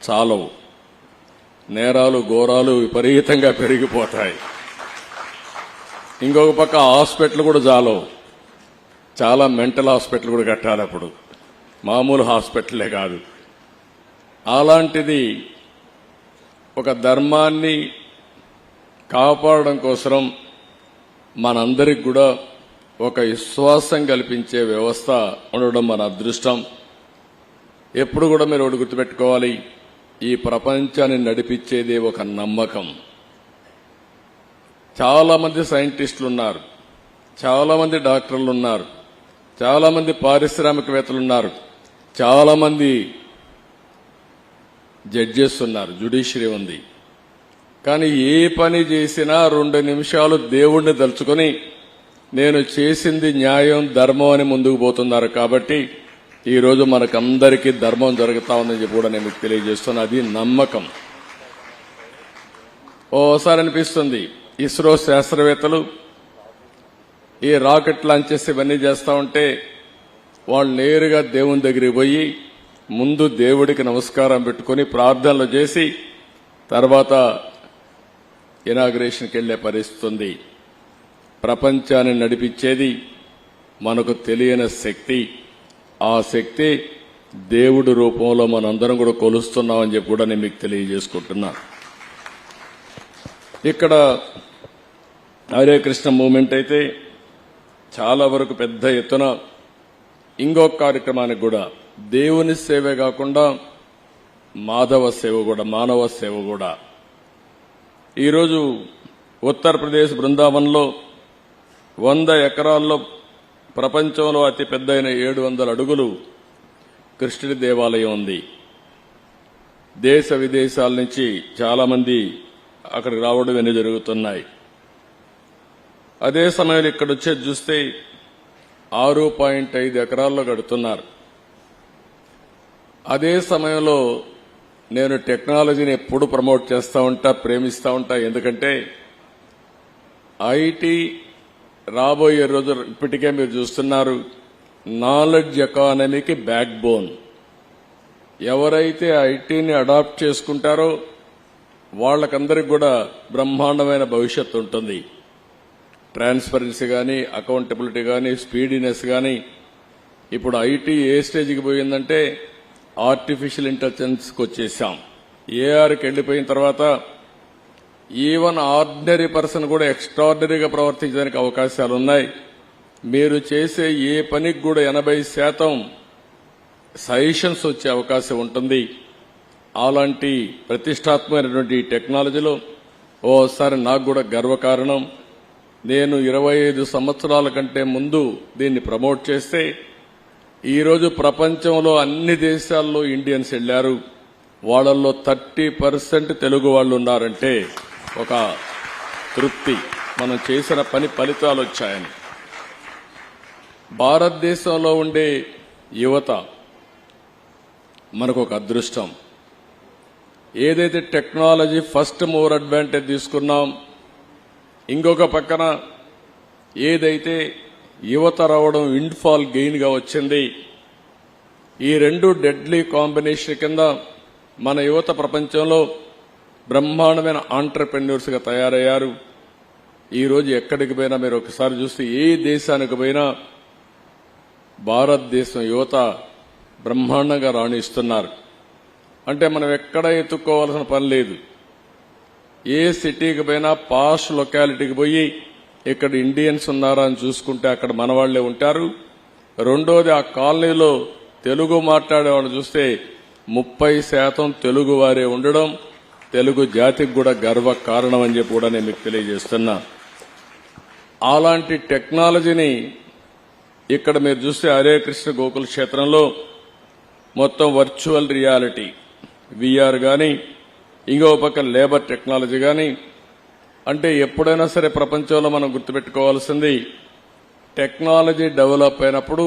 చాలవు. నేరాలు ఘోరాలు విపరీతంగా పెరిగిపోతాయి. ఇంకొక పక్క హాస్పిటల్ కూడా చాలవు. చాలా మెంటల్ హాస్పిటల్ కూడా కట్టాలి అప్పుడు, మామూలు హాస్పిటలే కాదు. అలాంటిది ఒక ధర్మాన్ని కాపాడడం కోసం మనందరికి కూడా ఒక విశ్వాసం కల్పించే వ్యవస్థ ఉండడం మన అదృష్టం. ఎప్పుడు కూడా మీరు ఒకటి గుర్తుపెట్టుకోవాలి, ఈ ప్రపంచాన్ని నడిపించేది ఒక నమ్మకం. చాలా మంది సైంటిస్టులు ఉన్నారు, చాలా మంది డాక్టర్లు ఉన్నారు, చాలా మంది పారిశ్రామికవేత్తలు ఉన్నారు, చాలా మంది జడ్జెస్ ఉన్నారు, జ్యుడిషియరీ ఉంది. కానీ ఏ పని చేసినా 2 నిమిషాలు దేవుణ్ణి తలుచుకొని నేను చేసింది న్యాయం ధర్మం అని ముందుకు పోతున్నారు. కాబట్టి ఈ రోజు మనకందరికీ ధర్మం జరుగుతా ఉందని చెప్పి కూడా నేను మీకు తెలియజేస్తున్నా. అది నమ్మకం. ఓసారి అనిపిస్తుంది ఇస్రో శాస్త్రవేత్తలు ఈ రాకెట్ లాంచెస్ ఇవన్నీ చేస్తా ఉంటే వాళ్ళు నేరుగా దేవుని దగ్గరికి పోయి ముందు దేవుడికి నమస్కారం పెట్టుకుని ప్రార్థనలు చేసి తర్వాత ఇనాగ్రేషన్కి వెళ్లే పరిస్థితి ఉంది. ప్రపంచాన్ని నడిపించేది మనకు తెలియని శక్తి. ఆ శక్తి దేవుడి రూపంలో మనందరం కూడా కొలుస్తున్నామని చెప్పి కూడా నేను మీకు తెలియజేసుకుంటున్నా. ఇక్కడ హరే కృష్ణ మూవ్మెంట్ అయితే చాలా వరకు పెద్ద ఎత్తున ఇంకొక కార్యక్రమానికి కూడా దేవుని సేవే కాకుండా మాధవ సేవ కూడా, మానవ సేవ కూడా. ఈరోజు ఉత్తరప్రదేశ్ బృందావన్లో 100 ఎకరాల్లో ప్రపంచంలో అతి పెద్దయిన 700 అడుగులు కృష్ణుడి దేవాలయం ఉంది. దేశ విదేశాల నుంచి చాలా మంది అక్కడికి రావడం అన్నీ జరుగుతున్నాయి. అదే సమయంలో ఇక్కడ వచ్చేది చూస్తే 6.5 ఎకరాల్లో కడుతున్నారు. అదే సమయంలో నేను టెక్నాలజీని ఎప్పుడు ప్రమోట్ చేస్తూ ఉంటా, ప్రేమిస్తూ ఉంటా. ఎందుకంటే ఐటీ రాబోయే రోజు ఇప్పటికే మీరు చూస్తున్నారు, నాలెడ్జ్ ఎకానమీకి బ్యాక్ బోన్. ఎవరైతే ఐటీని అడాప్ట్ చేసుకుంటారో వాళ్ళకందరికి కూడా బ్రహ్మాండమైన భవిష్యత్తు ఉంటుంది. ట్రాన్స్పరెన్సీ కానీ, అకౌంటబిలిటీ కానీ, స్పీడీనెస్ కానీ. ఇప్పుడు ఐటీ ఏ స్టేజ్కి పోయిందంటే ఆర్టిఫిషియల్ ఇంటెలిజెన్స్కి వచ్చేసాం. ఏఆర్కి వెళ్ళిపోయిన తర్వాత ఈవెన్ ఆర్డినరీ పర్సన్ కూడా ఎక్స్ట్రాడినరీగా ప్రవర్తించడానికి అవకాశాలు ఉన్నాయి. మీరు చేసే ఏ పనికి కూడా 80% సజెషన్స్ వచ్చే అవకాశం ఉంటుంది. అలాంటి ప్రతిష్టాత్మకమైనటువంటి టెక్నాలజీలో ఓసారి నాకు కూడా గర్వకారణం. నేను 25 సంవత్సరాల కంటే ముందు దీన్ని ప్రమోట్ చేస్తే ఈరోజు ప్రపంచంలో అన్ని దేశాల్లో ఇండియన్స్ వెళ్లారు. వాళ్ళల్లో 30% తెలుగు వాళ్ళు ఉన్నారంటే ఒక తృప్తి, మనం చేసిన పని ఫలితాలు వచ్చాయని. భారతదేశంలో ఉండే యువత మనకు ఒక అదృష్టం. ఏదైతే టెక్నాలజీ ఫస్ట్ మూవర్ అడ్వాంటేజ్ తీసుకున్నాం, ఇంకొక పక్కన ఏదైతే యువత రావడం విండ్ఫాల్ గెయిన్ గా వచ్చింది, ఈ 2 డెడ్లీ కాంబినేషన్ కింద మన యువత ప్రపంచంలో బ్రహ్మాండమైన ఆంటర్ప్రెన్యూర్స్ గా తయారయ్యారు. ఈ రోజు ఎక్కడికి పోయినా మీరు ఒకసారి చూస్తే ఏ దేశానికి పోయినా భారతదేశం యువత బ్రహ్మాండంగా రాణిస్తున్నారు. అంటే మనం ఎక్కడ ఎత్తుక్కోవాల్సిన పని లేదు. ఏ సిటీకి పోయినా పాష్ లొకాలిటీకి పోయి ఇక్కడ ఇండియన్స్ ఉన్నారా అని చూసుకుంటే అక్కడ మన వాళ్లే ఉంటారు. రెండోది, ఆ కాలనీలో తెలుగు మాట్లాడేవాళ్ళు చూస్తే 30% తెలుగు వారే ఉండడం తెలుగు జాతికి కూడా గర్వ కారణం అని చెప్పి కూడా నేను మీకు తెలియజేస్తున్నా. అలాంటి టెక్నాలజీని ఇక్కడ మీరు చూస్తే హరే కృష్ణ గోకుల క్షేత్రంలో మొత్తం వర్చువల్ రియాలిటీ, విఆర్ గాని, ఇంకో పక్క లేబర్ టెక్నాలజీ గాని. అంటే ఎప్పుడైనా సరే ప్రపంచంలో మనం గుర్తుపెట్టుకోవాల్సింది, టెక్నాలజీ డెవలప్ అయినప్పుడు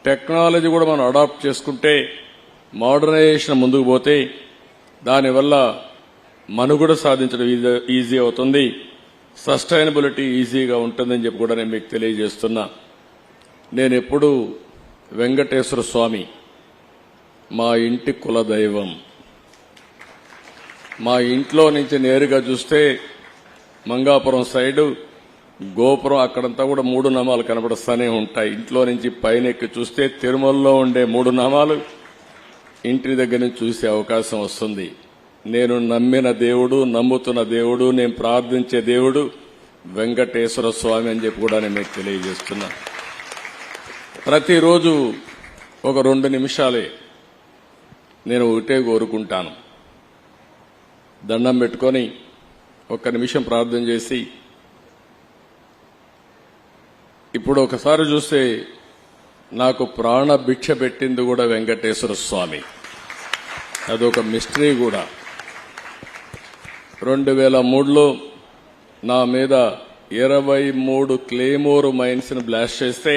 టెక్నాలజీ కూడా మనం అడాప్ట్ చేసుకుంటే, మోడర్నైజేషన్ ముందుకు పోతే దానివల్ల మనుగడ సాధించడం ఈజీ అవుతుంది, సస్టైనబిలిటీ ఈజీగా ఉంటుందని చెప్పి కూడా నేను మీకు తెలియజేస్తున్నా. నేను ఎప్పుడూ వెంకటేశ్వర స్వామి మా ఇంటి కులదైవం. మా ఇంట్లో నుంచి నేరుగా చూస్తే మంగాపురం సైడు గోపురం అక్కడంతా కూడా 3 నామాలు కనబడుస్తూనే ఉంటాయి. ఇంట్లో నుంచి పైన ఎక్కి చూస్తే తిరుమలలో ఉండే 3 నామాలు ఇంటి దగ్గర నుంచి చూసే అవకాశం వస్తుంది. నేను నమ్మిన దేవుడు, నమ్ముతున్న దేవుడు, నేను ప్రార్థించే దేవుడు వెంకటేశ్వర స్వామి అని చెప్పి కూడా నేను మీకు తెలియజేస్తున్నా. ప్రతిరోజు ఒక 2 నిమిషాలే నేను ఒకటే కోరుకుంటాను, దండం పెట్టుకొని 1 నిమిషం ప్రార్థన చేసి, ఇప్పుడు ఒకసారి చూస్తే నాకు ప్రాణ భిక్ష పెట్టింది కూడా వెంకటేశ్వర స్వామి. అదొక మిస్టరీ కూడా. 2003లో నా మీద 23 క్లేమోర్ మైన్స్ ని బ్లాస్ట్ చేస్తే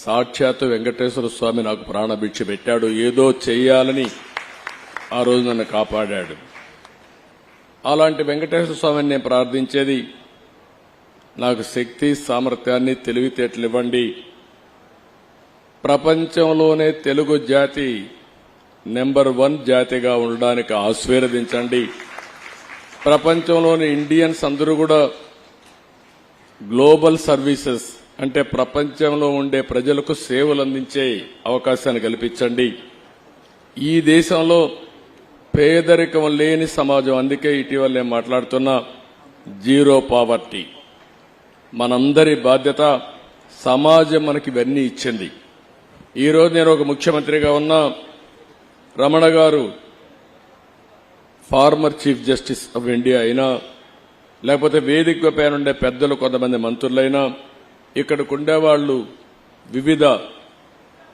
సాక్షాత్తు వెంకటేశ్వర స్వామి నాకు ప్రాణభిక్ష పెట్టాడు. ఏదో చెయ్యాలని ఆ రోజు నన్ను కాపాడాడు. అలాంటి వెంకటేశ్వర స్వామిని నేను ప్రార్థించేది, నాకు శక్తి, సామర్థ్యాన్ని, తెలివితేటలు ఇవ్వండి. ప్రపంచంలోనే తెలుగు జాతి నెంబర్ 1 జాతిగా ఉండడానికి ఆశీర్వదించండి. ప్రపంచంలోని ఇండియన్స్ అందరూ కూడా గ్లోబల్ సర్వీసెస్ అంటే ప్రపంచంలో ఉండే ప్రజలకు సేవలు అందించే అవకాశాన్ని కల్పించండి. ఈ దేశంలో పేదరికం లేని సమాజం, అందుకే ఇటీవల నేను మాట్లాడుతున్నా జీరో పావర్టీ. మనందరి బాధ్యత. సమాజం మనకి ఇవన్నీ ఇచ్చింది. ఈరోజు నేను ఒక ముఖ్యమంత్రిగా ఉన్నా, రమణ గారు farmer chief justice of India అయినా, లేకపోతే వేదిక పైన ఉండే పెద్దలు కొంతమంది మంత్రులైనా, ఇక్కడికి ఉండేవాళ్లు వివిధ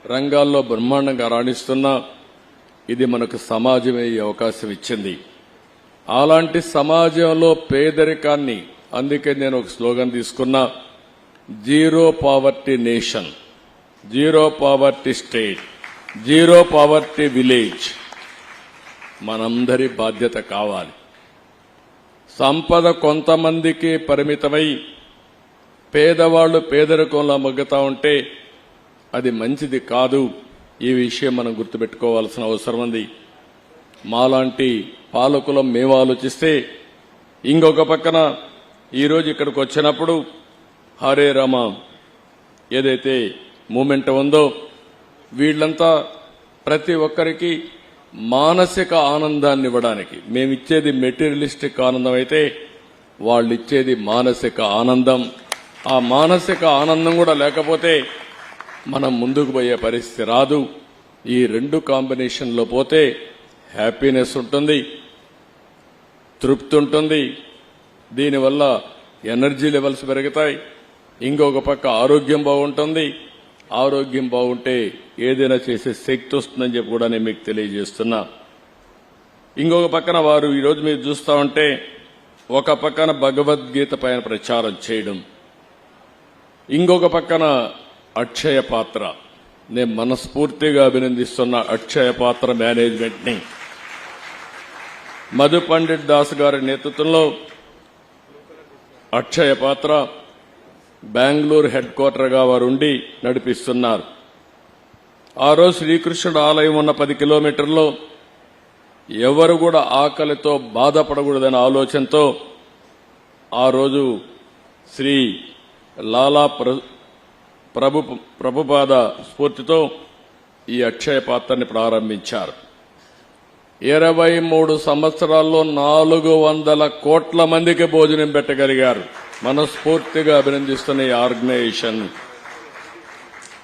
రంగాల్లో బ్రహ్మాండంగా రాణిస్తున్నా, ఇది మనకు సమాజమే ఈ అవకాశం ఇచ్చింది. అలాంటి సమాజంలో పేదరికాన్ని, అందుకే నేను ఒక స్లోగన్ తీసుకున్నా, zero poverty nation, zero poverty state, zero poverty village. మనందరి బాధ్యత కావాలి. సంపద కొంతమందికి పరిమితమై పేదవాళ్లు పేదరికంలో మగ్గుతా ఉంటే అది మంచిది కాదు. ఈ విషయం మనం గుర్తుపెట్టుకోవాల్సిన అవసరం ఉంది. మాలాంటి పాలకులం మేము ఆలోచిస్తే, ఇంకొక పక్కన ఈరోజు ఇక్కడికి వచ్చినప్పుడు హరే రామ ఏదైతే మూమెంట్ ఉందో, వీళ్లంతా ప్రతి ఒక్కరికి మానసిక ఆనందాన్ని ఇవ్వడానికి, మేమిచ్చేది మెటీరియలిస్టిక్ ఆనందం అయితే వాళ్ళు ఇచ్చేది మానసిక ఆనందం. ఆ మానసిక ఆనందం కూడా లేకపోతే మనం ముందుకు పోయే పరిస్థితి రాదు. ఈ 2 కాంబినేషన్లో పోతే హ్యాపీనెస్ ఉంటుంది, తృప్తి ఉంటుంది. దీనివల్ల ఎనర్జీ లెవెల్స్ పెరుగుతాయి. ఇంకొక పక్క ఆరోగ్యం బాగుంటుంది. ఆరోగ్యం బాగుంటే ఏదైనా చేసే శక్తి వస్తుందని చెప్పి కూడా నేను మీకు తెలియజేస్తున్నా. ఇంకొక పక్కన వారు ఈరోజు మీరు చూస్తా ఉంటే, ఒక పక్కన భగవద్గీత పైన ప్రచారం చేయడం, ఇంకొక పక్కన అక్షయ పాత్ర. నేను మనస్ఫూర్తిగా అభినందిస్తున్న అక్షయ పాత్ర మేనేజ్మెంట్ ని. మధు పండిట్ దాస్ గారి నేతృత్వంలో అక్షయ పాత్ర బెంగళూరు హెడ్ క్వార్టర్గా వారు ఉండి నడిపిస్తున్నారు. ఆ రోజు శ్రీకృష్ణుడు ఆలయం ఉన్న 10 కిలోమీటర్లో ఎవరు కూడా ఆకలితో బాధపడకూడదనే ఆలోచనతో ఆ రోజు శ్రీ లాలా ప్రభుపాద స్ఫూర్తితో ఈ అక్షయ పాత్రని ప్రారంభించారు. 23 సంవత్సరాల్లో 400 కోట్ల మందికి భోజనం పెట్టగలిగారు. మనస్ఫూర్తిగా అభినందిస్తున్న ఈ ఆర్గనైజేషన్.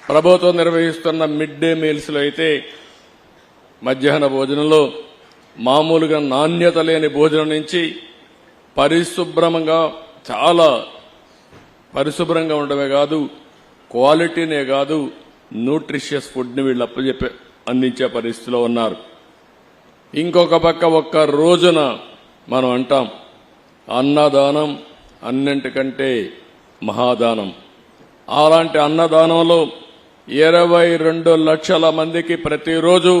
ప్రభుత్వం నిర్వహిస్తున్న మిడ్ డే మీల్స్ లో అయితే మధ్యాహ్న భోజనంలో మామూలుగా నాణ్యత లేని భోజనం నుంచి పరిశుభ్రంగా, చాలా పరిశుభ్రంగా ఉండమే కాదు, క్వాలిటీనే కాదు, న్యూట్రిషియస్ ఫుడ్ ని వీళ్ళు అందించే పరిస్థితిలో ఉన్నారు. ఇంకొక పక్క ఒక్క రోజున మనం అంటాం అన్నదానం అన్నింటికంటే మహాదానం. అలాంటి అన్నదానంలో 22 లక్షల మందికి ప్రతిరోజు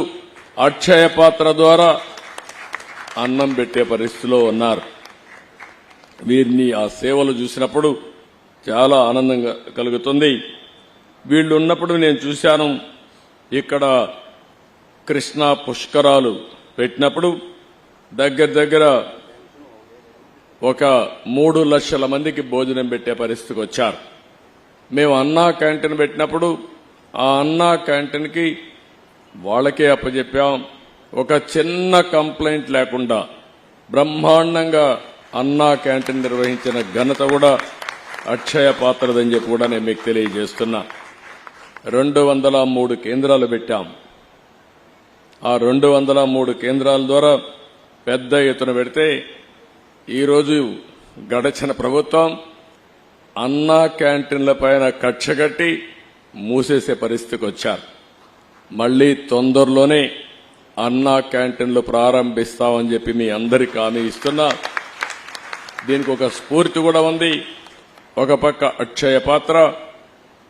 అక్షయ పాత్ర ద్వారా అన్నం పెట్టే పరిస్థితిలో ఉన్నారు. వీరిని ఆ సేవలు చూసినప్పుడు చాలా ఆనందంగా కలుగుతుంది. వీళ్ళు ఉన్నప్పుడు నేను చూశాను, ఇక్కడ కృష్ణా పుష్కరాలు పెట్టినప్పుడు దగ్గర ఒక 3 లక్షల మందికి భోజనం పెట్టే పరిస్థితికి వచ్చారు. మేము అన్నా క్యాంటీన్ పెట్టినప్పుడు ఆ అన్నా క్యాంటీన్కి వాళ్ళకే అప్పచెప్పాం. ఒక చిన్న కంప్లైంట్ లేకుండా బ్రహ్మాండంగా అన్నా క్యాంటీన్ నిర్వహించిన ఘనత కూడా అక్షయ పాత్రదని చెప్పి కూడా నేను మీకు తెలియజేస్తున్నా. 203 కేంద్రాలు పెట్టాం. ఆ 203 కేంద్రాల ద్వారా పెద్ద ఎత్తున పెడితే ఈరోజు గడచిన ప్రభుత్వం అన్నా క్యాంటీన్ల పైన కక్షగట్టి మూసేసే పరిస్థితికి వచ్చారు. మళ్లీ తొందరలోనే అన్నా క్యాంటీన్లు ప్రారంభిస్తామని చెప్పి మీ అందరికీ హామీ ఇస్తున్నా. దీనికి ఒక స్ఫూర్తి కూడా ఉంది. ఒక పక్క అక్షయ పాత్ర,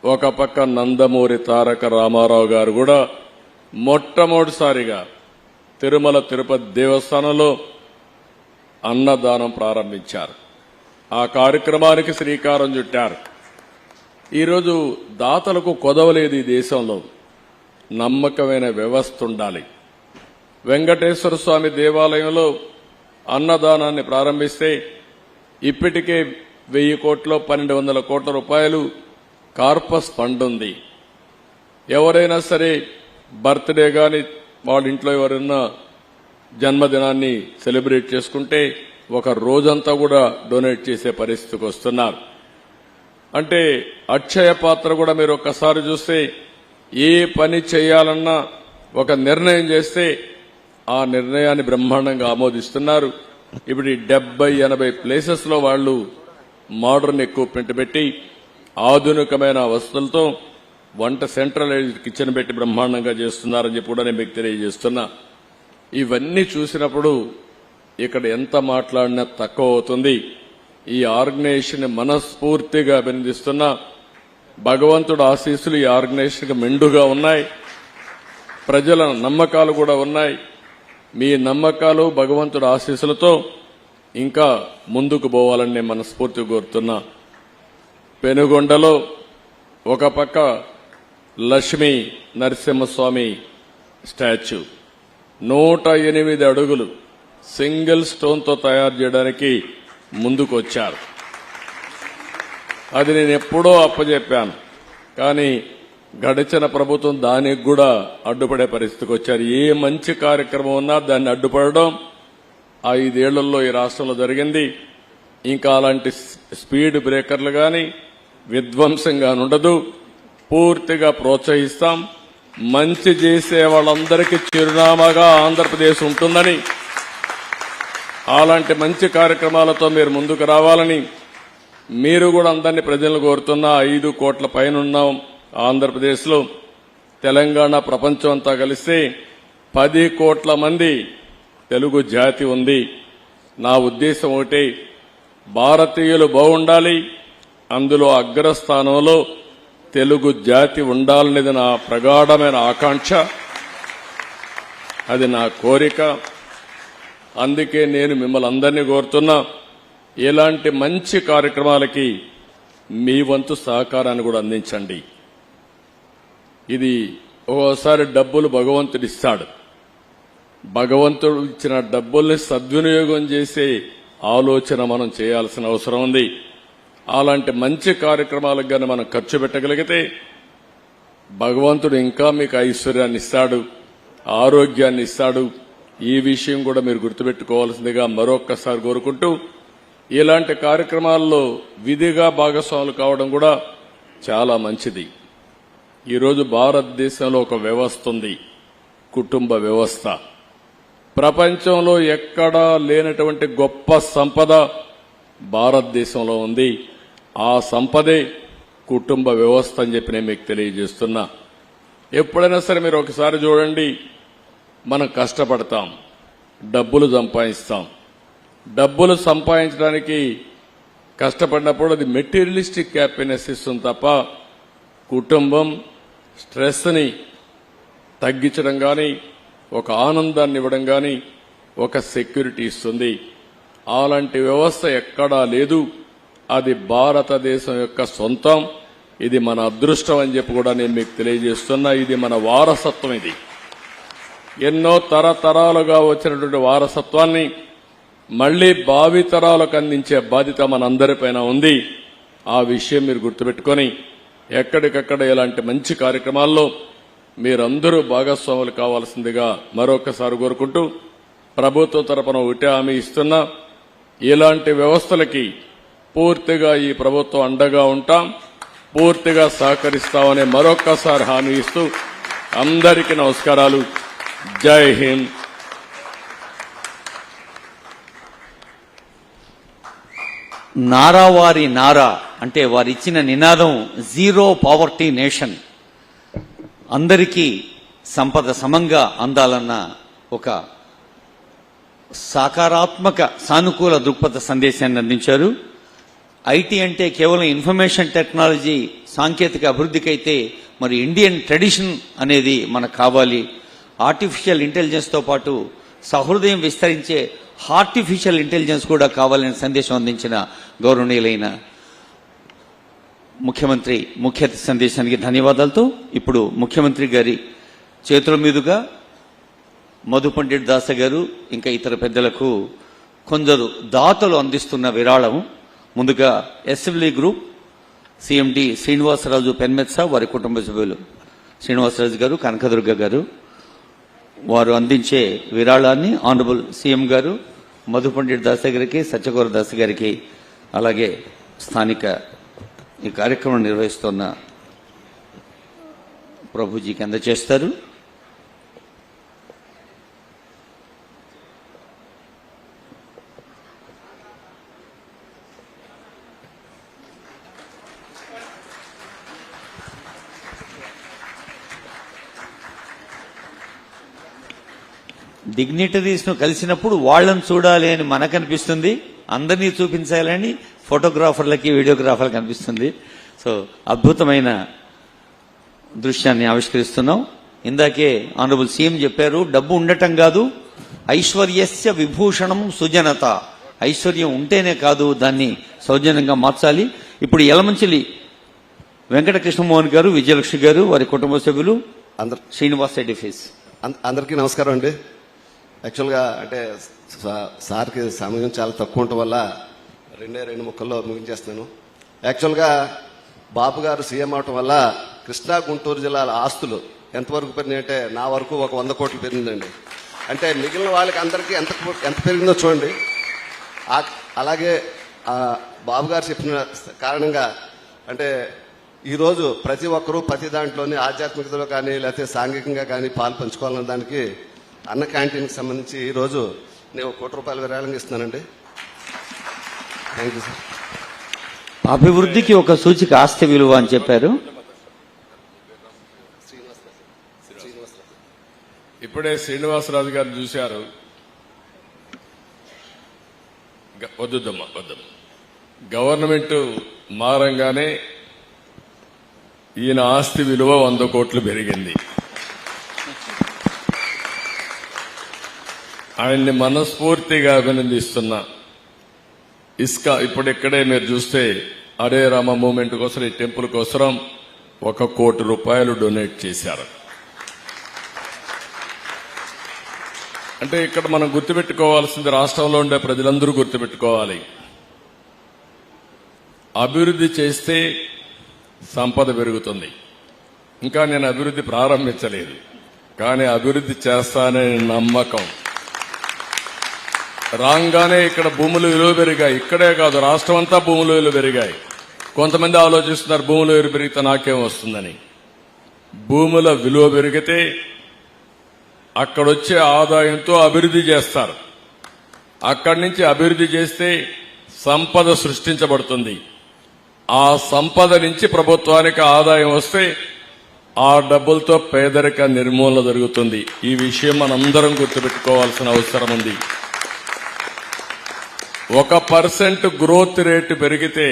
ఒక పక్క నందమూరి తారక రామారావు గారు కూడా మొట్టమొదటిసారిగా తిరుమల తిరుపతి దేవస్థానంలో అన్నదానం ప్రారంభించారు. ఆ కార్యక్రమానికి శ్రీకారం చుట్టారు. ఈరోజు దాతలకు కొదవలేదు. ఈ దేశంలో నమ్మకమైన వ్యవస్థ ఉండాలి. వెంకటేశ్వర స్వామి దేవాలయంలో అన్నదానాన్ని ప్రారంభిస్తే ఇప్పటికే 1000 కోట్లు 1200 కోట్ల రూపాయలు కార్పస్ ఫండ్ ఉంది. ఎవరైనా సరే బర్త్డే గాని వాళ్ళ ఇంట్లో ఎవరైనా జన్మదినాన్ని సెలబ్రేట్ చేసుకుంటే ఒక రోజంతా కూడా డొనేట్ చేసే పరిస్థితికి వస్తున్నారు. అంటే అక్షయ పాత్ర కూడా మీరు ఒక్కసారి చూస్తే ఏ పని చేయాలన్నా ఒక నిర్ణయం చేస్తే ఆ నిర్ణయాన్ని బ్రహ్మాండంగా ఆమోదిస్తున్నారు. ఇప్పుడు 70-80 ప్లేసెస్ లో వాళ్ళు మోడర్న్ ఎక్విప్మెంట్ పెట్టి ఆధునికమైన వసతులతో వంట సెంట్రలైజ్డ్ కిచెన్ పెట్టి బ్రహ్మాండంగా చేస్తున్నారని చెప్పి కూడా నేను మీకు తెలియజేస్తున్నా. ఇవన్నీ చూసినప్పుడు ఇక్కడ ఎంత మాట్లాడినా తక్కువ అవుతుంది. ఈ ఆర్గనైజేషన్ మనస్ఫూర్తిగా అభినందిస్తున్నా. భగవంతుడు ఆశీస్సులు ఈ ఆర్గనైజేషన్కి మెండుగా ఉన్నాయి. ప్రజల నమ్మకాలు కూడా ఉన్నాయి. మీ నమ్మకాలు భగవంతుడు ఆశీస్సులతో ఇంకా ముందుకు పోవాలని నేను మనస్ఫూర్తిగా కోరుతున్నా. పెనుగొండలో ఒక పక్క లక్ష్మీ నరసింహస్వామి స్టాచ్యూ 108 అడుగులు సింగిల్ స్టోన్తో తయారు చేయడానికి ముందుకు వచ్చారు. అది నేను ఎప్పుడో అప్పచెప్పాను. కానీ గడిచిన ప్రభుత్వం దానికి కూడా అడ్డుపడే పరిస్థితికి వచ్చారు. ఏ మంచి కార్యక్రమం ఉన్నా దాన్ని అడ్డుపడడం 5 ఏళ్లలో ఈ రాష్ట్రంలో జరిగింది. ఇంకా అలాంటి స్పీడ్ బ్రేకర్లు గాని విధ్వంసంగా ఉండదు. పూర్తిగా ప్రోత్సహిస్తాం. మంచి చేసే వాళ్ళందరికీ చిరునామాగా ఆంధ్రప్రదేశ్ ఉంటుందని, అలాంటి మంచి కార్యక్రమాలతో మీరు ముందుకు రావాలని మీరు కూడా అందరినీ ప్రజలను కోరుతున్నా. 5 కోట్ల పైన ఉన్నాం ఆంధ్రప్రదేశ్లో. తెలంగాణ ప్రపంచం అంతా కలిస్తే 10 కోట్ల మంది తెలుగు జాతి ఉంది. నా ఉద్దేశం ఒకటే, భారతీయులు బాగుండాలి, అందులో అగ్రస్థానంలో తెలుగు జాతి ఉండాలనేది నా ప్రగాఢమైన ఆకాంక్ష. అది నా కోరిక. అందుకే నేను మిమ్మల్ని అందరినీ కోరుతున్నా, ఇలాంటి మంచి కార్యక్రమాలకి మీ వంతు సహకారాన్ని కూడా అందించండి. ఇది ఓసారి డబ్బులు భగవంతుడు ఇస్తాడు. భగవంతుడు ఇచ్చిన డబ్బుల్ని సద్వినియోగం చేసే ఆలోచన మనం చేయాల్సిన అవసరం ఉంది. అలాంటి మంచి కార్యక్రమాలకు గాని మనం ఖర్చు పెట్టగలిగితే భగవంతుడు ఇంకా మీకు ఐశ్వర్యాన్ని ఇస్తాడు, ఆరోగ్యాన్ని ఇస్తాడు. ఈ విషయం కూడా మీరు గుర్తుపెట్టుకోవాల్సిందిగా మరొక్కసారి కోరుకుంటూ, ఇలాంటి కార్యక్రమాల్లో విధిగా భాగస్వాములు కావడం కూడా చాలా మంచిది. ఈరోజు భారతదేశంలో ఒక వ్యవస్థ ఉంది, కుటుంబ వ్యవస్థ. ప్రపంచంలో ఎక్కడా లేనటువంటి గొప్ప సంపద భారతదేశంలో ఉంది. ఆ సంపదే కుటుంబ వ్యవస్థ అని చెప్పి నేను మీకు తెలియజేస్తున్నా. ఎప్పుడైనా సరే మీరు ఒకసారి చూడండి, మనం కష్టపడతాం, డబ్బులు సంపాదిస్తాం. డబ్బులు సంపాదించడానికి కష్టపడినప్పుడు అది మెటీరియలిస్టిక్ హ్యాపీనెస్ ఇస్తుంది తప్ప కుటుంబం స్ట్రెస్ని తగ్గించడం కానీ, ఒక ఆనందాన్ని ఇవ్వడం కానీ, ఒక సెక్యూరిటీ ఇస్తుంది. అలాంటి వ్యవస్థ ఎక్కడా లేదు. అది భారతదేశం యొక్క సొంతం. ఇది మన అదృష్టం అని చెప్పి కూడా నేను మీకు తెలియజేస్తున్నా. ఇది మన వారసత్వం. ఇది ఎన్నో తరతరాలుగా వచ్చినటువంటి వారసత్వాన్ని మళ్లీ భావితరాలకు అందించే బాధ్యత మనందరిపైన ఉంది. ఆ విషయం మీరు గుర్తుపెట్టుకొని ఎక్కడికక్కడ ఇలాంటి మంచి కార్యక్రమాల్లో మీరందరూ భాగస్వాములు కావాల్సిందిగా మరొకసారి కోరుకుంటూ ప్రభుత్వం తరపున ఒకటే హామీ ఇస్తున్నా, ఇలాంటి వ్యవస్థలకి పూర్తిగా ఈ ప్రభుత్వం అండగా ఉంటాం, పూర్తిగా సహకరిస్తామని మరొక్కసారి హామీ ఇస్తూ అందరికీ నమస్కారాలు. జై హింద్. నారా వారి నారా అంటే వారిచ్చిన నినాదం జీరో పావర్టీ నేషన్, అందరికీ సంపద సమంగా అందాలన్న ఒక సాకారాత్మక సానుకూల దృక్పథ సందేశాన్ని అందించారు. ఐటీ అంటే కేవలం ఇన్ఫర్మేషన్ టెక్నాలజీ సాంకేతిక అభివృద్ధికైతే మరి ఇండియన్ ట్రెడిషన్ అనేది మనకు కావాలి. ఆర్టిఫిషియల్ ఇంటెలిజెన్స్తో పాటు సహృదయం విస్తరించే హార్టిఫిషియల్ ఇంటెలిజెన్స్ కూడా కావాలనే సందేశం అందించిన గౌరవనీయులైన ముఖ్యమంత్రి ముఖ్య అతిథి సందేశానికి ధన్యవాదాలతో ఇప్పుడు ముఖ్యమంత్రి గారి చేతుల మీదుగా మధు పండిట్ దాస గారు ఇంకా ఇతర పెద్దలకు కొందరు దాతలు అందిస్తున్న విరాళం. ముందుగా ఎస్ఎఫ్లీ గ్రూప్ సిఎండి శ్రీనివాసరాజు పెన్మెత్సా, వారి కుటుంబ సభ్యులు శ్రీనివాసరాజు గారు, కనకదుర్గ గారు, వారు అందించే విరాళాన్ని ఆనరబుల్ సీఎం గారు మధు పండిట్ దాస గారికి, సత్యగౌర దాస గారికి, అలాగే స్థానిక ఈ కార్యక్రమం నిర్వహిస్తున్న ప్రభుజీకి అందజేస్తారు. డిగ్నిటరీస్ ను కలిసినప్పుడు వాళ్ళని చూడాలి అని మనకు అనిపిస్తుంది, అందరినీ చూపించాలని ఫోటోగ్రాఫర్లకి వీడియోగ్రాఫర్లకు అనిపిస్తుంది. సో అద్భుతమైన దృశ్యాన్ని ఆవిష్కరిస్తున్నాం. ఇందాకే ఆనరబుల్ సీఎం చెప్పారు, డబ్బు ఉండటం కాదు ఐశ్వర్యస్య విభూషణం సుజనత, ఐశ్వర్యం ఉంటేనే కాదు దాన్ని సౌజన్యంగా మార్చాలి. ఇప్పుడు యలమంచిలి వెంకట కృష్ణమోహన్ గారు, విజయలక్ష్మి గారు, వారి కుటుంబ సభ్యులు, శ్రీనివాస్ రెడ్డి ఫేస్. అందరికీ నమస్కారం అండి. యాక్చువల్గా అంటే సార్కి సమయం చాలా తక్కువ ఉండటం వల్ల రెండు ముక్కల్లో ముగించేస్తున్నాను. యాక్చువల్గా బాబు గారు సీఎం అవటం వల్ల కృష్ణా గుంటూరు జిల్లాల ఆస్తులు ఎంతవరకు పెరిగినాయి అంటే నా వరకు ఒక 100 కోట్లు పెరిగిందండి. అంటే మిగిలిన వాళ్ళకి అందరికీ ఎంత పెరిగిందో చూడండి. అలాగే బాబు గారు చెప్పిన కారణంగా అంటే ఈరోజు ప్రతి ఒక్కరూ ప్రతి దాంట్లోని ఆధ్యాత్మికతలో కానీ లేకపోతే సాంఘికంగా కానీ పాలు పంచుకోవాలన్న దానికి అన్న క్యాంటీన్కి సంబంధించి ఈరోజు నేను 1 కోటి రూపాయల విరాళంగా ఇస్తున్నానండి. Thank you sir. అభివృద్ధికి ఒక సూచిక ఆస్తి విలువ అని చెప్పారు. ఇప్పుడే శ్రీనివాసరాజు గారు చూశారు. వద్దుద్దమ్మా వద్దమ్మా. గవర్నమెంట్ మారంగానే ఈయన ఆస్తి విలువ 100 కోట్లు పెరిగింది. ఆయన్ని మనస్ఫూర్తిగా అభినందిస్తున్నా. ఇసుక ఇప్పుడు ఇక్కడే మీరు చూస్తే హరే రామ మూవ్మెంట్ కోసం, ఈ టెంపుల్ కోసం 1 కోటి రూపాయలు డొనేట్ చేశారు. అంటే ఇక్కడ మనం గుర్తుపెట్టుకోవాల్సింది, రాష్ట్రంలో ఉండే ప్రజలందరూ గుర్తుపెట్టుకోవాలి, అభివృద్ధి చేస్తే సంపద పెరుగుతుంది. ఇంకా నేను అభివృద్ధి ప్రారంభించలేదు, కానీ అభివృద్ధి చేస్తాననే నమ్మకం. రాగానే ఇక్కడ భూముల విలువ పెరిగాయి. ఇక్కడే కాదు, రాష్ట్రం అంతా భూముల విలువ పెరిగాయి. కొంతమంది ఆలోచిస్తున్నారు భూముల విలువ పెరిగితే నాకేం వస్తుందని. భూముల విలువ పెరిగితే అక్కడొచ్చే ఆదాయంతో అభివృద్ధి చేస్తారు. అక్కడి నుంచి అభివృద్ధి చేస్తే సంపద సృష్టించబడుతుంది. ఆ సంపద నుంచి ప్రభుత్వానికి ఆదాయం వస్తే ఆ డబ్బులతో పేదరిక నిర్మూలన జరుగుతుంది. ఈ విషయం మనందరం గుర్తుపెట్టుకోవాల్సిన అవసరం ఉంది. 1% గ్రోత్ రేటు పెరిగితే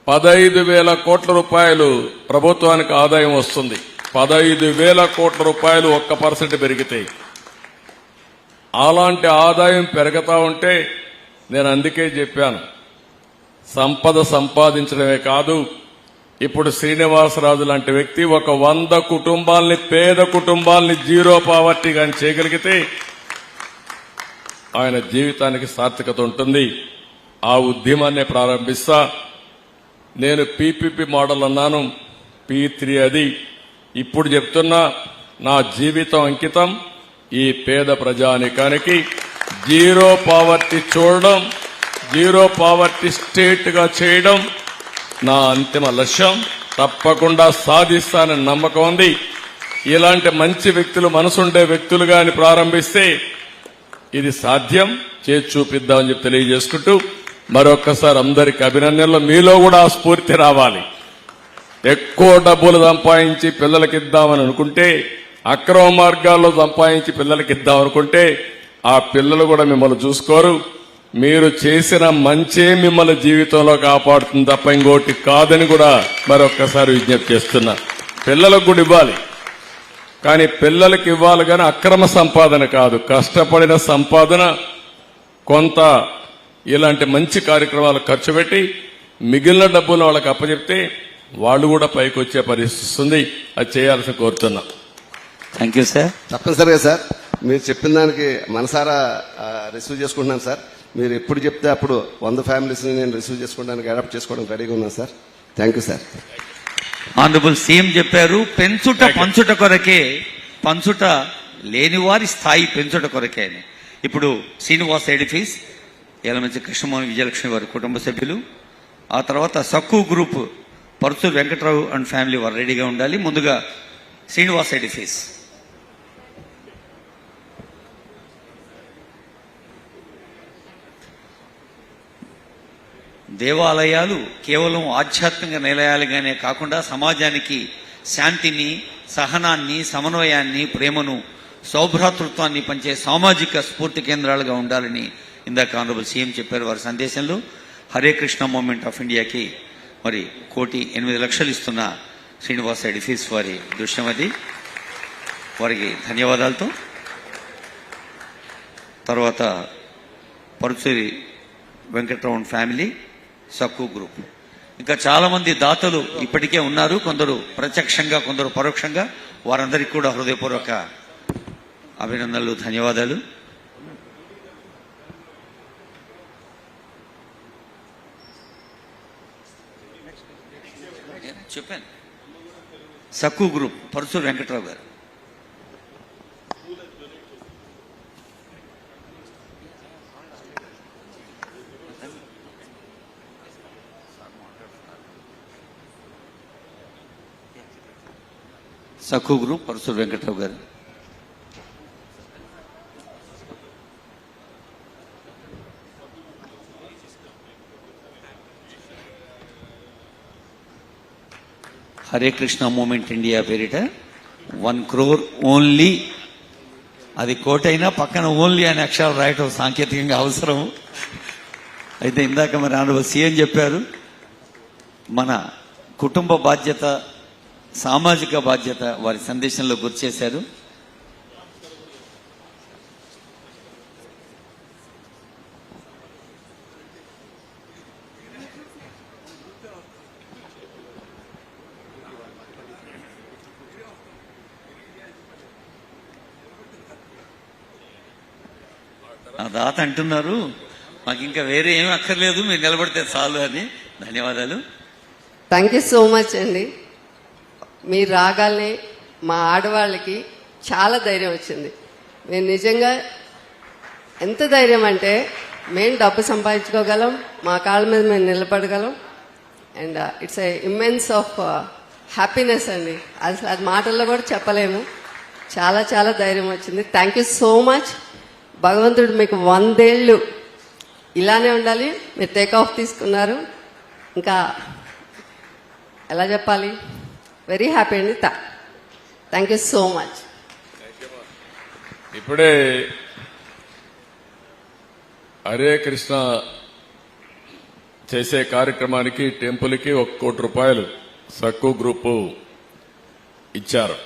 15,000 కోట్ల రూపాయలు ప్రభుత్వానికి ఆదాయం వస్తుంది. 15,000 కోట్ల రూపాయలు 1% పెరిగితే అలాంటి ఆదాయం పెరుగుతా ఉంటే నేను అందుకే చెప్పాను, సంపద సంపాదించడమే కాదు, ఇప్పుడు శ్రీనివాసరాజు లాంటి వ్యక్తి ఒక 100 కుటుంబాల్ని, పేద కుటుంబాల్ని జీరో పావర్టీ కానీ చేయగలిగితే ఆయన జీవితానికి సార్థకత ఉంటుంది. ఆ ఉద్యమాన్ని ప్రారంభిస్తా. నేను పీపీపీ మోడల్ అన్నాను, P3 అది. ఇప్పుడు చెప్తున్నా, నా జీవితం అంకితం ఈ పేద ప్రజానికానికి జీరో పావర్టీ చూడడం, జీరో పావర్టీ స్టేట్ గా చేయడం నా అంతిమ లక్ష్యం. తప్పకుండా సాధిస్తానని నమ్మకం ఉంది. ఇలాంటి మంచి వ్యక్తులు, మనసుండే వ్యక్తులు గాని ప్రారంభిస్తే ఇది సాధ్యం, చేసి చూపిద్దామని చెప్పి తెలియజేసుకుంటూ మరొక్కసారి అందరికి అభినందనలు. మీలో కూడా ఆ స్ఫూర్తి రావాలి. ఎక్కువ డబ్బులు సంపాదించి పిల్లలకి ఇద్దామని అనుకుంటే, అక్రమ మార్గాల్లో సంపాదించి పిల్లలకి ఇద్దాం అనుకుంటే ఆ పిల్లలు కూడా మిమ్మల్ని చూసుకోరు. మీరు చేసిన మంచే మిమ్మల్ని జీవితంలో కాపాడుతుంది తప్ప ఇంకోటి కాదని కూడా మరొక్కసారి విజ్ఞప్తి చేస్తున్నా. పిల్లలకు కూడా ఇవ్వాలి, కానీ పిల్లలకి ఇవ్వాలి కానీ అక్రమ సంపాదన కాదు, కష్టపడిన సంపాదన. కొంత ఇలాంటి మంచి కార్యక్రమాలు ఖర్చు పెట్టి మిగిలిన డబ్బులు వాళ్ళకి అప్పచెప్తే వాళ్ళు కూడా పైకి వచ్చే పరిస్థితి వస్తుంది. అది చేయాల్సి కోరుతున్నా. Thank you sir. తప్పనిసరిగా సార్, మీరు చెప్పిన దానికి మనసారా రిసీవ్ చేసుకుంటున్నాను సార్. మీరు ఎప్పుడు చెప్తే అప్పుడు 100 ఫ్యామిలీస్ని నేను రిసీవ్ చేసుకోవడానికి అడాప్ట్ చేసుకోవడానికి రెడీగా ఉన్నాను sir. Thank you sir. Honourable CM చెప్పారు, పెంచుట పంచుట కొరకే, పంచుట లేనివారి స్థాయి పెంచుట కొరకే అని. ఇప్పుడు శ్రీనివాస్ ఎడిఫీస్, యలమంచి కృష్ణమోహన్ విజయలక్ష్మి వారి కుటుంబ సభ్యులు, ఆ తర్వాత Sakku group Paruchuru Venkatrao and family వారు రెడీగా ఉండాలి. ముందుగా శ్రీనివాస్ ఎడిఫీస్. దేవాలయాలు కేవలం ఆధ్యాత్మిక నిలయాలుగానే కాకుండా సమాజానికి శాంతిని, సహనాన్ని, సమన్వయాన్ని, ప్రేమను, సౌభ్రాతృత్వాన్ని పంచే సామాజిక స్ఫూర్తి కేంద్రాలుగా ఉండాలని ఇందాక ఆనరబుల్ సీఎం చెప్పారు వారి సందేశంలో. హరే కృష్ణ మూవ్మెంట్ ఆఫ్ ఇండియాకి మరి 1,08,00,000 ఇస్తున్న శ్రీనివాస్ ఎడిఫీస్ వారి దృశ్యం అది. వారికి ధన్యవాదాలతో తర్వాత పరుచూరి వెంకట్రావు ఫ్యామిలీ, సక్కు గ్రూప్, ఇంకా చాలా మంది దాతలు ఇప్పటికే ఉన్నారు, కొందరు ప్రత్యక్షంగా కొందరు పరోక్షంగా. వారందరికీ కూడా హృదయపూర్వక అభినందనలు, ధన్యవాదాలు. చెప్పాను, సక్కు గ్రూప్ పరుచూరు వెంకట్రావు గారు. సక్కు గ్రూప్ పరుచూరు వెంకట్రావు గారు. హరే కృష్ణ మూవ్మెంట్ ఇండియా పేరిట 1 crore ఓన్లీ. అది కోటైనా పక్కన ఓన్లీ అనే అక్షరాలు రాయటం సాంకేతికంగా అవసరం. అయితే ఇందాక మరి ఆనరబుల్ సీఎం చెప్పారు, మన కుటుంబ బాధ్యత, సామాజిక బాధ్యత వారి సందేశంలో గుర్తు చేశారు. ఆ దాత అంటున్నారు, మాకు ఇంకా వేరే ఏమీ అక్కర్లేదు, మీరు నిలబడితే చాలు అని. ధన్యవాదాలు. థ్యాంక్ యూ సో మచ్ అండి. మీరు రాగానే మా ఆడవాళ్ళకి చాలా ధైర్యం వచ్చింది. మేము నిజంగా ఎంత ధైర్యం అంటే, మేము డబ్బు సంపాదించుకోగలం, మా కాళ్ళ మీద మేము నిలబడగలం. And it's a immense of happiness అండి. అసలు అది మాటల్లో కూడా చెప్పలేము. చాలా చాలా ధైర్యం వచ్చింది. Thank you so much. భగవంతుడు మీకు 100 ఏళ్ళు ఇలానే ఉండాలి. మీరు టేక్ ఆఫ్ తీసుకున్నారు, ఇంకా ఎలా చెప్పాలి, వెరీ హ్యాపీ అండి. Thank you so much. ఇప్పుడే హరే కృష్ణ చేసే కార్యక్రమానికి టెంపుల్కి 1 కోటి రూపాయలు సక్కు గ్రూపు ఇచ్చారు.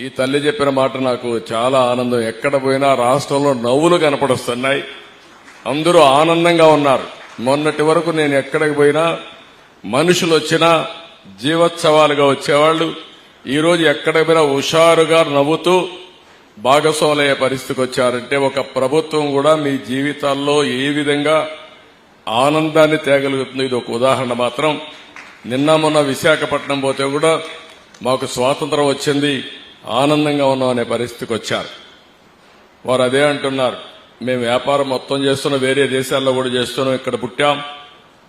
ఈ తల్లి చెప్పిన మాట నాకు చాలా ఆనందం. ఎక్కడ పోయినా రాష్ట్రంలో నవ్వులు కనపడుస్తున్నాయి, అందరూ ఆనందంగా ఉన్నారు. మొన్నటి వరకు నేను ఎక్కడికి పోయినా మనుషులు వచ్చినా జీవోత్సవాలుగా వచ్చేవాళ్లు, ఈరోజు ఎక్కడికి పోయినా హుషారుగా నవ్వుతూ భాగస్వాములయ్యే పరిస్థితికి వచ్చారంటే ఒక ప్రభుత్వం కూడా మీ జీవితాల్లో ఏ విధంగా ఆనందాన్ని తేగలుగుతుంది. ఇది ఒక ఉదాహరణ మాత్రం. నిన్న మొన్న విశాఖపట్నం పోతే కూడా మాకు స్వాతంత్రం వచ్చింది, ఆనందంగా ఉన్నాం అనే పరిస్థితికి వచ్చారు. వారు అదే అంటున్నారు, మేము వ్యాపారం మొత్తం చేస్తున్నాం, వేరే దేశాల్లో కూడా చేస్తున్నాం, ఇక్కడ పుట్టాం,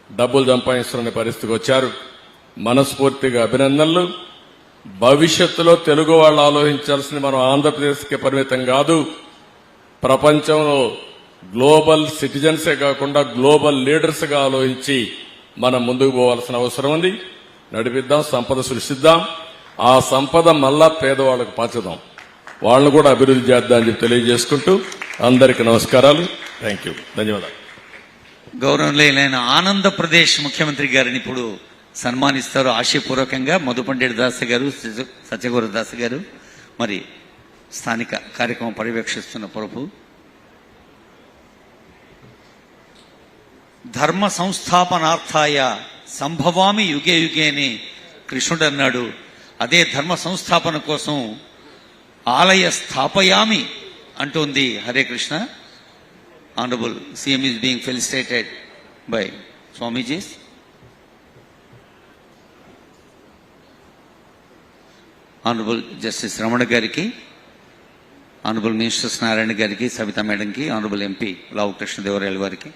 డబ్బులు సంపాదిస్తున్న పరిస్థితికి వచ్చారు. మనస్ఫూర్తిగా అభినందనలు. భవిష్యత్తులో తెలుగు వాళ్ళు ఆలోచించాల్సింది మనం ఆంధ్రప్రదేశ్కి పరిమితం కాదు, ప్రపంచంలో గ్లోబల్ సిటిజన్సే కాకుండా గ్లోబల్ లీడర్స్ గా ఆలోచించి మనం ముందుకు పోవాల్సిన అవసరం ఉంది. నడిపిద్దాం, సంపద సృష్టిద్దాం, ఆ సంపద మళ్ళా పేదవాళ్లకు పంచుదాం, వాళ్ళను కూడా అభివృద్ధి చేద్దాం అని చెప్పి తెలియజేసుకుంటూ అందరికీ నమస్కారాలు. థ్యాంక్ యూ, ధన్యవాదాలు. గౌరవనీయులైన ఆంధ్రప్రదేశ్ ముఖ్యమంత్రి గారిని ఇప్పుడు సన్మానిస్తారు ఆశయపూర్వకంగా మధుపండేటి దాస్ గారు, సత్యగౌర దాస్ గారు. మరి స్థానిక కార్యక్రమం పర్యవేక్షిస్తున్న ప్రభు. ధర్మ సంస్థాపనార్థాయ సంభవామి యుగే యుగే అని కృష్ణుడు అన్నాడు. అదే ధర్మ సంస్థాపన కోసం ఆలయ స్థాపయామి అంటోంది Hare Krishna. Honourable CM is being felicitated by swamijis. Honourable justice Ramana గారికి, ఆనరబుల్ మినిస్టర్స్ నారాయణ గారికి, సవితా మేడంకి, ఆనరబుల్ ఎంపీ లావు కృష్ణదేవరాయలు వారికి,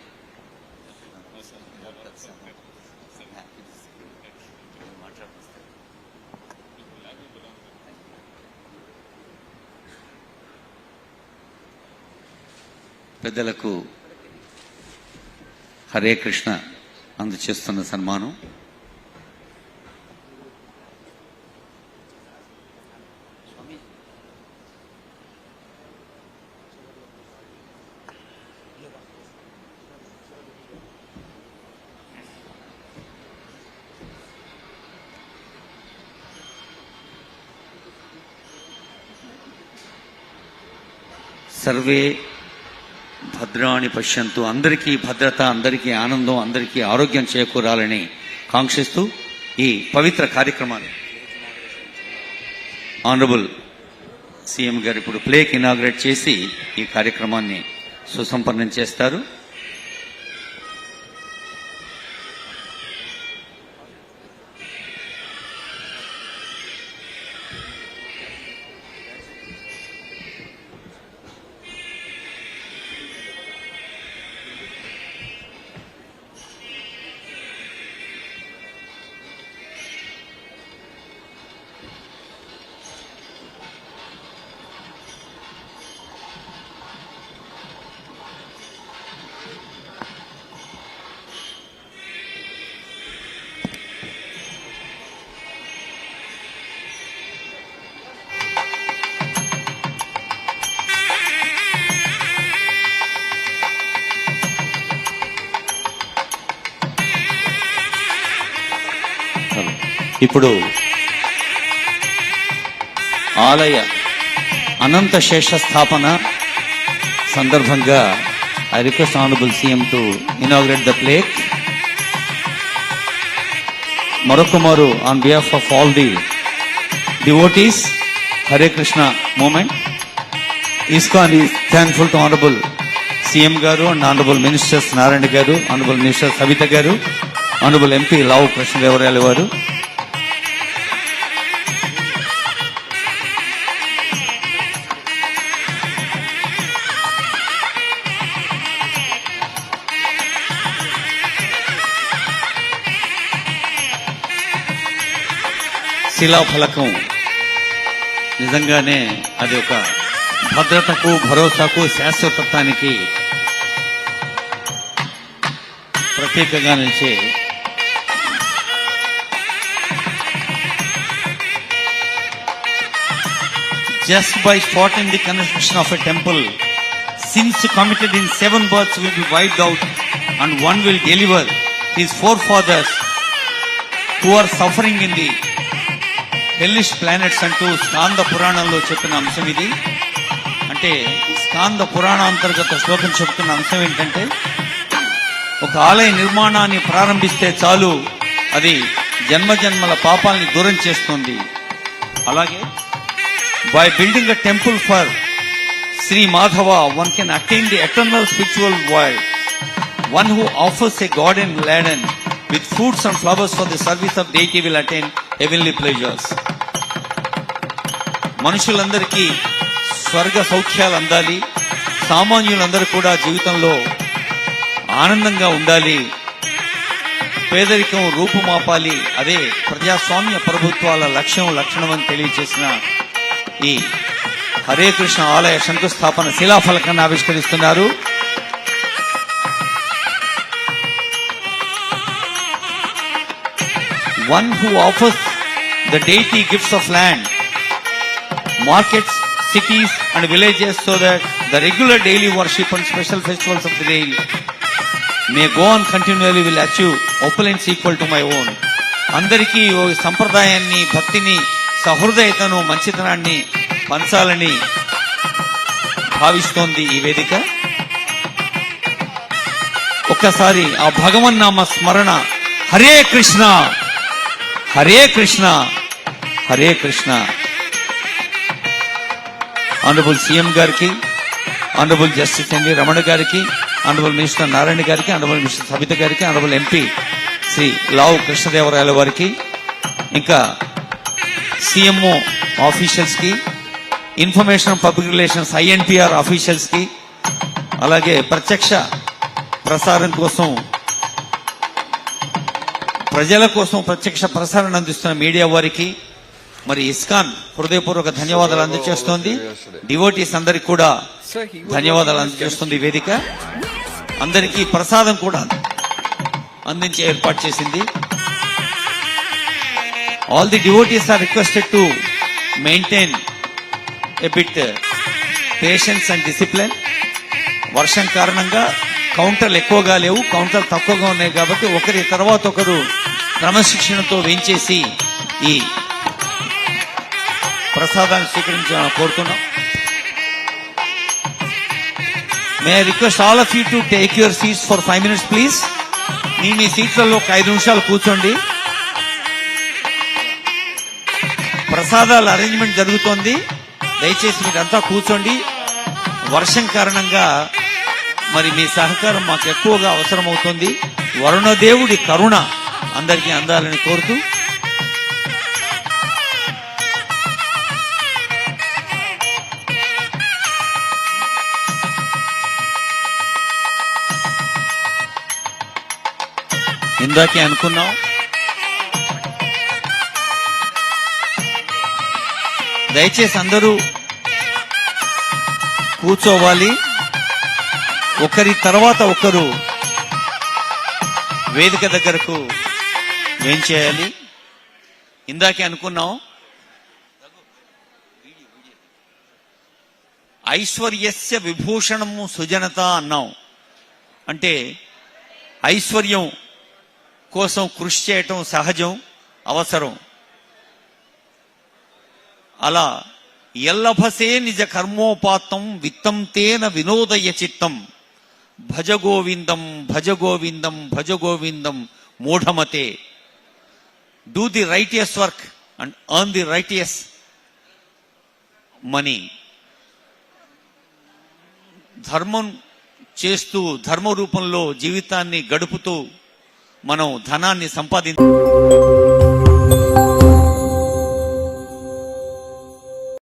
పెద్దలకు హరే కృష్ణ అందజేస్తున్న సన్మానం. సర్వే భద్రాణి పశ్యంతు, అందరికీ భద్రత, అందరికీ ఆనందం, అందరికీ ఆరోగ్యం చేకూరాలని కాంక్షిస్తూ ఈ పవిత్ర కార్యక్రమాన్ని ఆనరబుల్ సీఎం గారు ఇప్పుడు ప్లేక్ ఇనాగ్రేట్ చేసి ఈ కార్యక్రమాన్ని సుసంపన్నం చేస్తారు. ఇప్పుడు ఆలయ అనంత శేష స్థాపన సందర్భంగా I request honourable CM to inaugurate the plaque. మరొకమారు on behalf of all the devotees Hare Krishna movement, ISKCON is thankful to honourable CM గారు అండ్ ఆనరబుల్ మినిస్టర్స్ నారాయణ గారు, ఆనరబుల్ మినిస్టర్ సవిత గారు, ఆనరబుల్ ఎంపీ లావు కృష్ణదేవరాయలు వారు. శిలాఫలకం నిజంగానే అది ఒక భద్రతకు, భరోసాకు, శాశ్వతత్వానికి ప్రత్యేకంగా నిలిచే just by spotting the construction of a temple, sins committed in 7 births will be wiped out and one will deliver his forefathers who are suffering in the hellish planets అంటూ స్కాంద పురాణంలో చెప్పిన అంశం ఇది. అంటే స్కాంద పురాణాంతర్గత శ్లోకం చెబుతున్న అంశం ఏంటంటే, ఒక ఆలయ నిర్మాణాన్ని ప్రారంభిస్తే చాలు అది జన్మజన్మల పాపాలని దూరం చేస్తుంది. అలాగే by building a temple for Shri Madhava one can attain the eternal spiritual world. One who offers a garden laden with fruits and flowers for the service of deity will attain heavenly pleasures. మనుషులందరికీ స్వర్గ సౌఖ్యాలు అందాలి, సామాన్యులందరూ కూడా జీవితంలో ఆనందంగా ఉండాలి, పేదరికం రూపుమాపాలి, అదే ప్రజాస్వామ్య ప్రభుత్వాల లక్షణం అని తెలియజేసిన ఈ హరే కృష్ణ ఆలయ శంకుస్థాపన శిలాఫలకాన్ని ఆవిష్కరిస్తున్నారు. One who offers the deity gifts of land, markets, cities and villages so that the regular daily worship and special festivals of the day may go on continually will achieve opulence equal to my own. అందరికీ ఓ సంప్రదాయాన్ని, భక్తిని, సహృదయతను, మంచితనాన్ని పంచాలని భావిస్తోంది ఈ వేదిక. ఒక్కసారి ఆ భగవన్నామ స్మరణ, హరే కృష్ణ హరే కృష్ణ హరే కృష్ణ. ఆనరబుల్ సీఎం గారికి, ఆనరబుల్ జస్టిస్ ఎన్వి రమణ గారికి, ఆనరబుల్ మినిస్టర్ నారాయణ గారికి, ఆనరబుల్ మినిస్టర్ సబిత గారికి, ఆనరబుల్ ఎంపీ శ్రీ లావు కృష్ణదేవరాయల వారికి, ఇంకా సిఎంఓ ఆఫీషియల్స్ కి, information public relations INPR officials కి, అలాగే ప్రత్యక్ష ప్రసారం కోసం, ప్రజల కోసం ప్రత్యక్ష ప్రసారం అందిస్తున్న మీడియా వారికి, మరి ఇస్కాన్ హృదయపూర్వక ధన్యవాదాలు అందజేస్తోంది. డివోటీస్ అందరికి కూడా ధన్యవాదాలు అందజేస్తుంది ఈ వేదిక. అందరికీ ప్రసాదం కూడా అందించే ఏర్పాటు చేసింది. All the devotees are requested to maintain a bit patience and discipline. వర్షం కారణంగా కౌంటర్లు ఎక్కువగా లేవు, కౌంటర్లు తక్కువగా ఉన్నాయి కాబట్టి ఒకరి తర్వాత ఒకరు క్రమశిక్షణతో వేయించేసి ఈ ప్రసాదాన్ని స్వీకరించాలని కోరుతున్నాం. May I request all of you to take your seats for 5 minutes please. మీ సీట్లలో ఒక 5 నిమిషాలు కూర్చోండి. ప్రసాదాల అరేంజ్మెంట్ జరుగుతోంది, దయచేసి మీరంతా కూర్చోండి. వర్షం కారణంగా మరి మీ సహకారం మాకు ఎక్కువగా అవసరం అవుతుంది. వరుణదేవుడి కరుణ అందరికీ అందాలని కోరుతూ ఇందాకే అనుకున్నాం, దయచేసి అందరూ కూర్చోవాలి. ఒకరి తర్వాత ఒకరు వేదిక దగ్గరకు వేంచేయాలి. ఇందాకే అనుకున్నాం, ఐశ్వర్యస్య విభూషణము సుజనత అన్నాం. అంటే ఐశ్వర్యం కోసం కృషి చేయటం సహజం, అవసరం. అలా ఎల్లభసే నిజ కర్మోపాత్తం విత్తం తేన వినోదయ చిత్తం భజ గోవిందం భజ గోవిందం భజ గోవిందం మూఢమతే. Do the righteous work and earn the righteous money. ధర్మం చేస్తూ ధర్మ రూపంలో జీవితాన్ని గడుపుతూ మనం ధనాన్ని సంపాదించాలి.